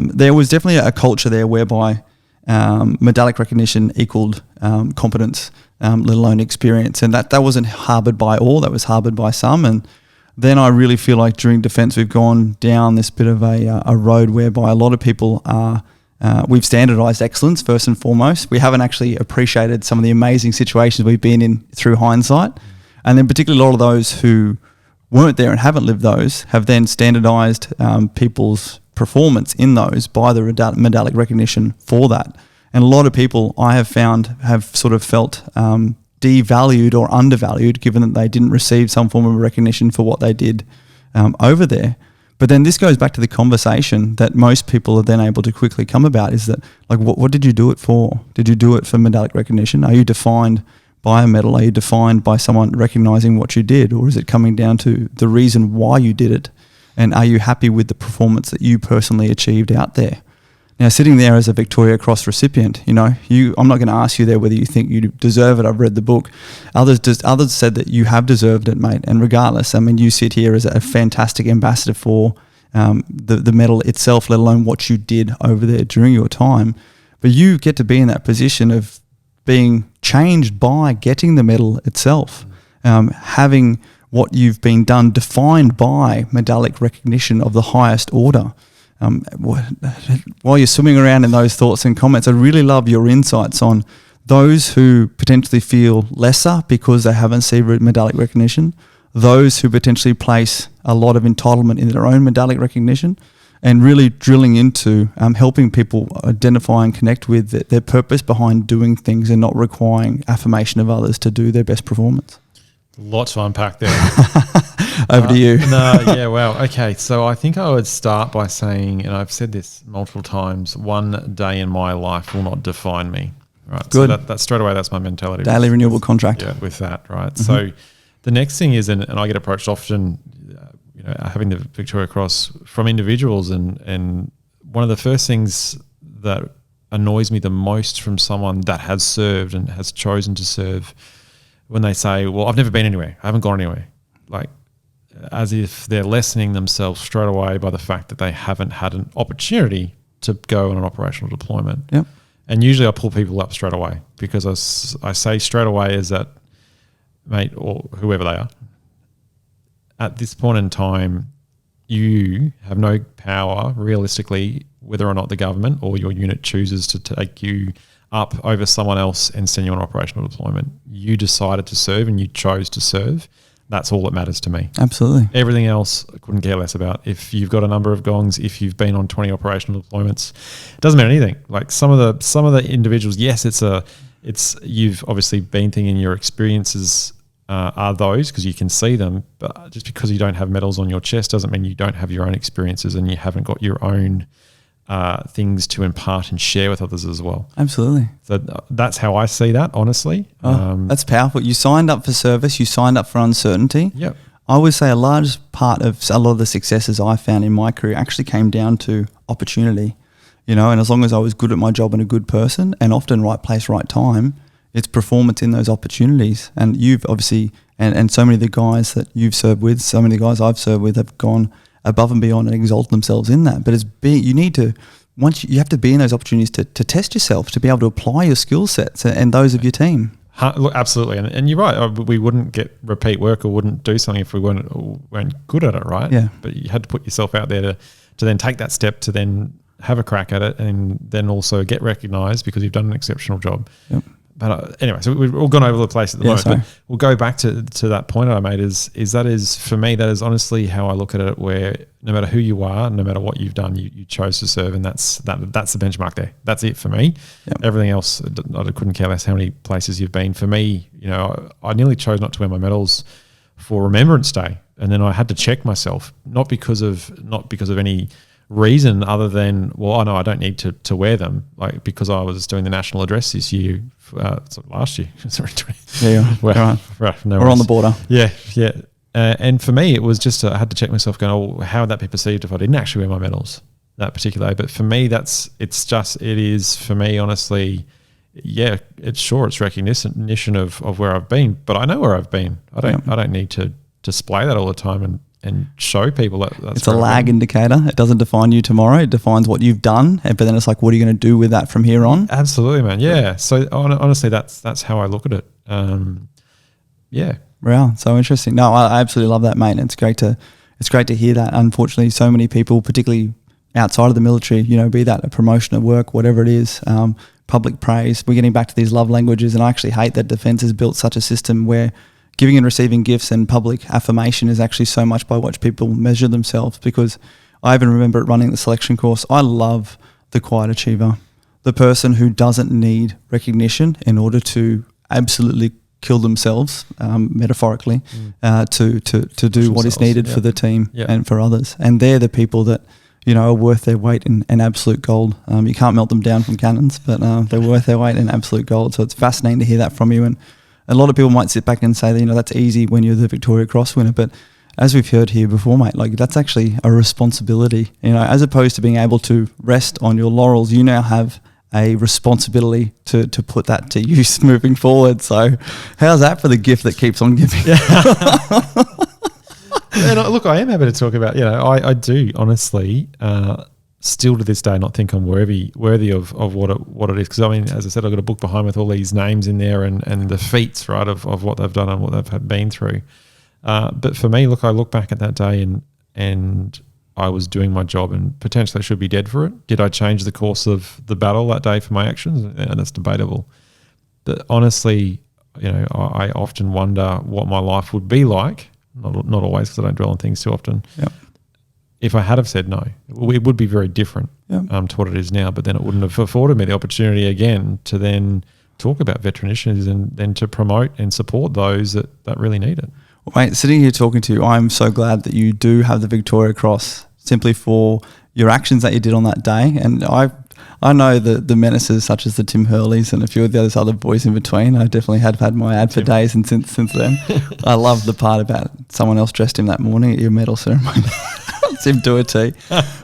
there was definitely a culture there whereby medallic recognition equaled competence, let alone experience. And that wasn't harboured by all, that was harboured by some. And then I really feel like during defence we've gone down this bit of a road whereby a lot of people are, we've standardised excellence first and foremost. We haven't actually appreciated some of the amazing situations we've been in through hindsight. And then particularly a lot of those who weren't there and haven't lived those have then standardised people's performance in those by the medallic recognition for that. And a lot of people I have found have sort of felt devalued or undervalued, given that they didn't receive some form of recognition for what they did over there. But then this goes back to the conversation that most people are then able to quickly come about, is that, what did you do it for? Did you do it for medallic recognition? Are you defined by a medal? Are you defined by someone recognising what you did? Or is it coming down to the reason why you did it? And are you happy with the performance that you personally achieved out there? Now, sitting there as a Victoria Cross recipient, I'm not going to ask you there whether you think you deserve it. I've read the book. Others said that you have deserved it, mate. And regardless, I mean, you sit here as a fantastic ambassador for the medal itself, let alone what you did over there during your time. But you get to be in that position of being changed by getting the medal itself, having what you've been done defined by medallic recognition of the highest order. While you're swimming around in those thoughts and comments, I really love your insights on those who potentially feel lesser because they haven't received medallic recognition, those who potentially place a lot of entitlement in their own medallic recognition, and really drilling into helping people identify and connect with their purpose behind doing things and not requiring affirmation of others to do their best performance. Lots to unpack there. Over to you. Wow. Okay, so I think I would start by saying, and I've said this multiple times, one day in my life will not define me. Right. Good. So that's straight away, that's my mentality. Daily renewable contract. Yeah, with that, right? Mm-hmm. So the next thing is, and I get approached often, having the Victoria Cross from individuals, and one of the first things that annoys me the most from someone that has served and has chosen to serve, when they say, well, I've never been anywhere, I haven't gone anywhere, like as if they're lessening themselves straight away by the fact that they haven't had an opportunity to go on an operational deployment. Yep. And usually I pull people up straight away, because I say straight away is that, mate, or whoever they are, at this point in time, you have no power realistically, whether or not the government or your unit chooses to take you up over someone else and send you on operational deployment. You decided to serve and you chose to serve. That's all that matters to me. Absolutely. Everything else I couldn't care less about. If you've got a number of gongs, if you've been on 20 operational deployments, it doesn't mean anything. Like some of the individuals, yes, it's you've obviously been thinking your experiences are those because you can see them, but just because you don't have medals on your chest doesn't mean you don't have your own experiences and you haven't got your own things to impart and share with others as well. Absolutely. So that's how I see that, honestly. That's powerful. You signed up for service, you signed up for uncertainty. Yep. I would say a large part of a lot of the successes I found in my career actually came down to opportunity, and as long as I was good at my job and a good person and often right place, right time, it's performance in those opportunities. And you've obviously, and so many of the guys that you've served with, so many of the guys I've served with have gone above and beyond and exalt themselves in that. But you have to be in those opportunities to test yourself, to be able to apply your skill sets and those of your team. Look, absolutely. And you're right. We wouldn't get repeat work or wouldn't do something if we weren't good at it, right? Yeah. But you had to put yourself out there to then take that step to then have a crack at it and then also get recognised because you've done an exceptional job. Yep. But anyway, so we've all gone over the place at the moment. Sorry. But we'll go back to that point I made is for me, that is honestly how I look at it, where no matter who you are, no matter what you've done, you chose to serve, and that's the benchmark there. That's it for me. Yep. Everything else, I couldn't care less how many places you've been. For me, I nearly chose not to wear my medals for Remembrance Day, and then I had to check myself, not because of any reason other than, well, I know I don't need to wear them, like because I was doing the national address this year, last year. Sorry, yeah, well, right, no we're on the border. Yeah. And for me, it was just I had to check myself, going, oh, how would that be perceived if I didn't actually wear my medals that particular day? But for me, it is for me, honestly. Yeah, it's recognition of where I've been, but I know where I've been. I don't need to display that all the time and show people that's it's a lag indicator. It doesn't define you tomorrow. It defines what you've done. But then it's like, what are you going to do with that from here on? Absolutely, man. Yeah. So honestly, that's how I look at it. Yeah. Wow. So interesting. No, I absolutely love that, mate. It's great to hear that. Unfortunately, so many people, particularly outside of the military, be that a promotion at work, whatever it is, public praise. We're getting back to these love languages. And I actually hate that defense has built such a system where giving and receiving gifts and public affirmation is actually so much by which people measure themselves, because I even remember it running the selection course. I love the quiet achiever, the person who doesn't need recognition in order to absolutely kill themselves, metaphorically, to do what is needed for the team and for others. And they're the people that, are worth their weight in absolute gold. You can't melt them down from cannons, but they're worth their weight in absolute gold. So it's fascinating to hear that from you. And a lot of people might sit back and say, that's easy when you're the Victoria Cross winner, but as we've heard here before, mate, like that's actually a responsibility, as opposed to being able to rest on your laurels, you now have a responsibility to put that to use moving forward. So how's that for the gift that keeps on giving? And look, I am happy to talk about, I do honestly still to this day not think I'm worthy of what it is. Because I mean, as I said, I've got a book behind with all these names in there and the feats, right, of what they've done and what they've been through. But for me, look, I look back at that day and I was doing my job and potentially I should be dead for it. Did I change the course of the battle that day for my actions? And that's debatable. But honestly, I often wonder what my life would be like. Not always, because I don't dwell on things too often. Yep. If I had have said no, it would be very different to what it is now. But then it wouldn't have afforded me the opportunity again to then talk about veteran issues and then to promote and support those that really need it. Well, mate, sitting here talking to you, I'm so glad that you do have the Victoria Cross simply for your actions that you did on that day. And I know the menaces such as the Tim Hurleys and a few of the other boys in between. I definitely have had my ad for days, and since then, I love the part about someone else dressed him that morning at your medal ceremony. It's him to a T.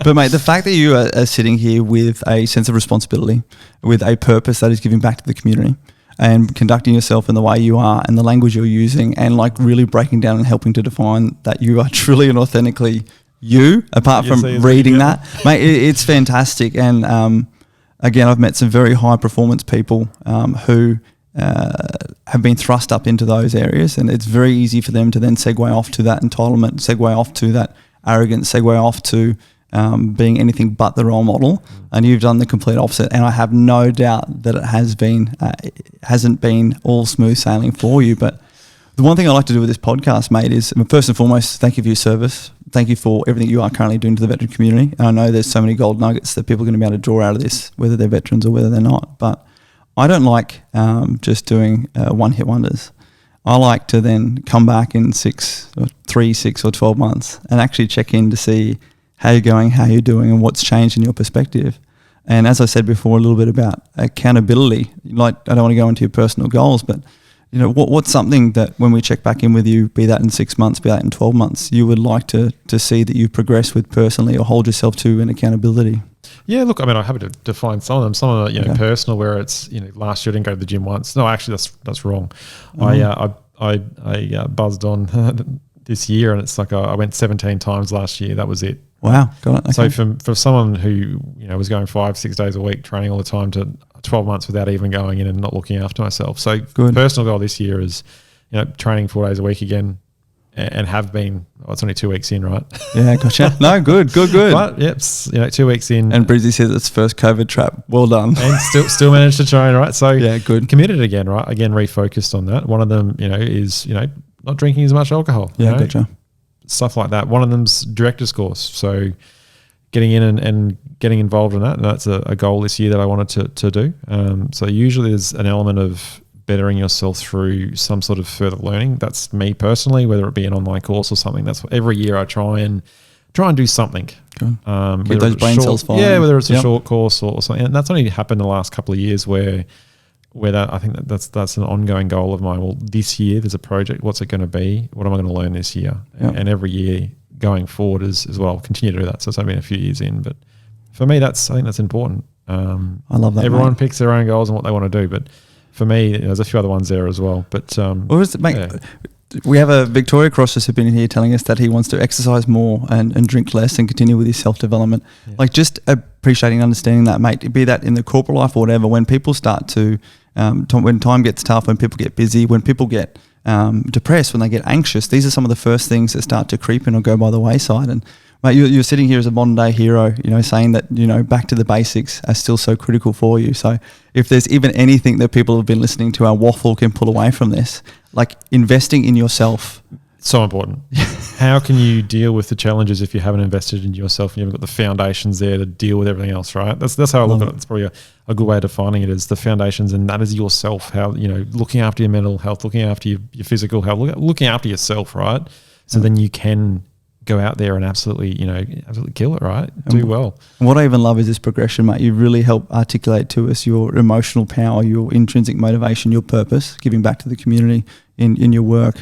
But mate, the fact that you are sitting here with a sense of responsibility, with a purpose that is giving back to the community, and conducting yourself in the way you are and the language you're using, and like really breaking down and helping to define that you are truly and authentically you, apart from reading that, mate, it's fantastic. And again, I've met some very high performance people who have been thrust up into those areas, and it's very easy for them to then segue off to that entitlement, segue off to that arrogance, segue off to being anything but the role model. And you've done the complete opposite, and I have no doubt that it hasn't been all smooth sailing for you. But the one thing I like to do with this podcast, mate, is first and foremost, thank you for your service. Thank you for everything you are currently doing to the veteran community. And I know there's so many gold nuggets that people are going to be able to draw out of this, whether they're veterans or whether they're not. But I don't like just doing one-hit wonders. I like to then come back in 6 or 12 months and actually check in to see how you're going, how you're doing, and what's changed in your perspective. And as I said before, a little bit about accountability. Like, I don't want to go into your personal goals, but what's something that when we check back in with you, be that in 6 months, be that in 12 months, you would like to see that you progress with personally or hold yourself to in accountability? Yeah, look, I mean, I'm happy to define some of them. Some of them, personal, where it's, last year I didn't go to the gym once. No, actually, that's wrong. I buzzed on this year, and it's like I went 17 times last year. That was it. Wow, got it. Okay. So for someone who was going 5-6 days a week, training all the time, to 12 months without even going in and not looking after myself. So personal goal this year is training 4 days a week again, and have been. It's only 2 weeks in, right? Yeah, gotcha. No, good. But yep, 2 weeks in. And Brizzy says it's first COVID trap. Well done. And still managed to train, right? So good. Committed again, right? Again, refocused on that. One of them, is not drinking as much alcohol. Yeah, gotcha. Stuff like that. One of them's director's course. So getting in and getting involved in that. And that's a goal this year that I wanted to do. So usually there's an element of bettering yourself through some sort of further learning. That's me personally, whether it be an online course or something. That's what, every year I try and do something. Good. Get those brain cells firing. Yeah, whether it's a short course or something. And that's only happened the last couple of years where that, I think that's an ongoing goal of mine. Well, this year there's a project. What's it going to be? What am I going to learn this year? Yep. And every year going forward is well, I'll continue to do that. So it's only been a few years in, but for me, I think that's important. I love that. Everyone picks their own goals and what they want to do, but for me, there's a few other ones there as well. But we have a Victoria Cross recipient here telling us that he wants to exercise more and drink less and continue with his self-development. Yeah. Like, just appreciating, understanding that, mate, be that in the corporate life or whatever, when people start to, when time gets tough, when people get busy, when people get depressed, when they get anxious, these are some of the first things that start to creep in or go by the wayside. And mate, you're sitting here as a modern day hero, saying that, back to the basics are still so critical for you. So if there's even anything that people have been listening to our waffle can pull away from this, like investing in yourself. So important. How can you deal with the challenges if you haven't invested in yourself and you haven't got the foundations there to deal with everything else, right? That's how I look at it. It's probably a good way of defining it, is the foundations, and that is yourself. How, looking after your mental health, looking after your physical health, looking after yourself, right? So then you can go out there and absolutely kill it, right? Do well. And what I even love is this progression, mate. You really help articulate to us your emotional power, your intrinsic motivation, your purpose, giving back to the community in your work.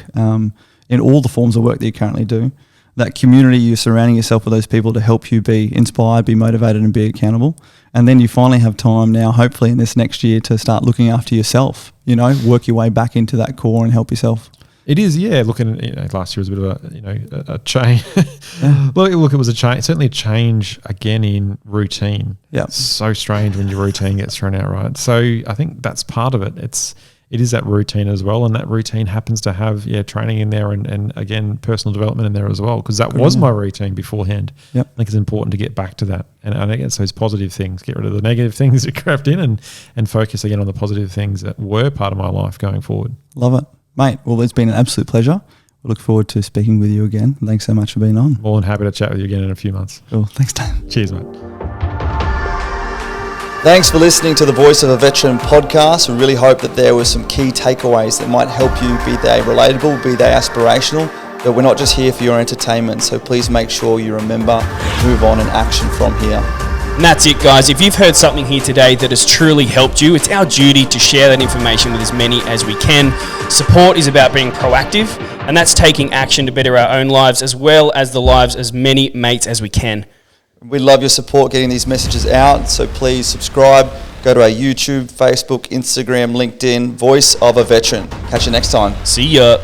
in all the forms of work that you currently do. That community, you're surrounding yourself with those people to help you be inspired, be motivated and be accountable. And then you finally have time now, hopefully in this next year, to start looking after yourself, work your way back into that core and help yourself. It is, yeah. Looking, last year was a bit of a change. Yeah. Look, it was a change, certainly a change again in routine. Yeah. It's so strange when your routine gets thrown out, right? So I think that's part of it. It is that routine as well, and that routine happens to have training in there and again personal development in there as well, because that was my routine beforehand. Yep. I think it's important to get back to that, and I think it's those positive things. Get rid of the negative things that crept in, and focus again on the positive things that were part of my life going forward. Love it, mate. Well, it's been an absolute pleasure. We look forward to speaking with you again. Thanks so much for being on. More than happy to chat with you again in a few months. Cool. Thanks, Dan. Cheers, mate. Thanks for listening to the Voice of a Veteran podcast. We really hope that there were some key takeaways that might help you, be they relatable, be they aspirational, but we're not just here for your entertainment. So please make sure you remember, move on and action from here. And that's it, guys. If you've heard something here today that has truly helped you, it's our duty to share that information with as many as we can. Support is about being proactive, and that's taking action to better our own lives as well as the lives as many mates as we can. We love your support getting these messages out, so please subscribe, go to our YouTube, Facebook, Instagram, LinkedIn, Voice of a Veteran. Catch you next time. See ya.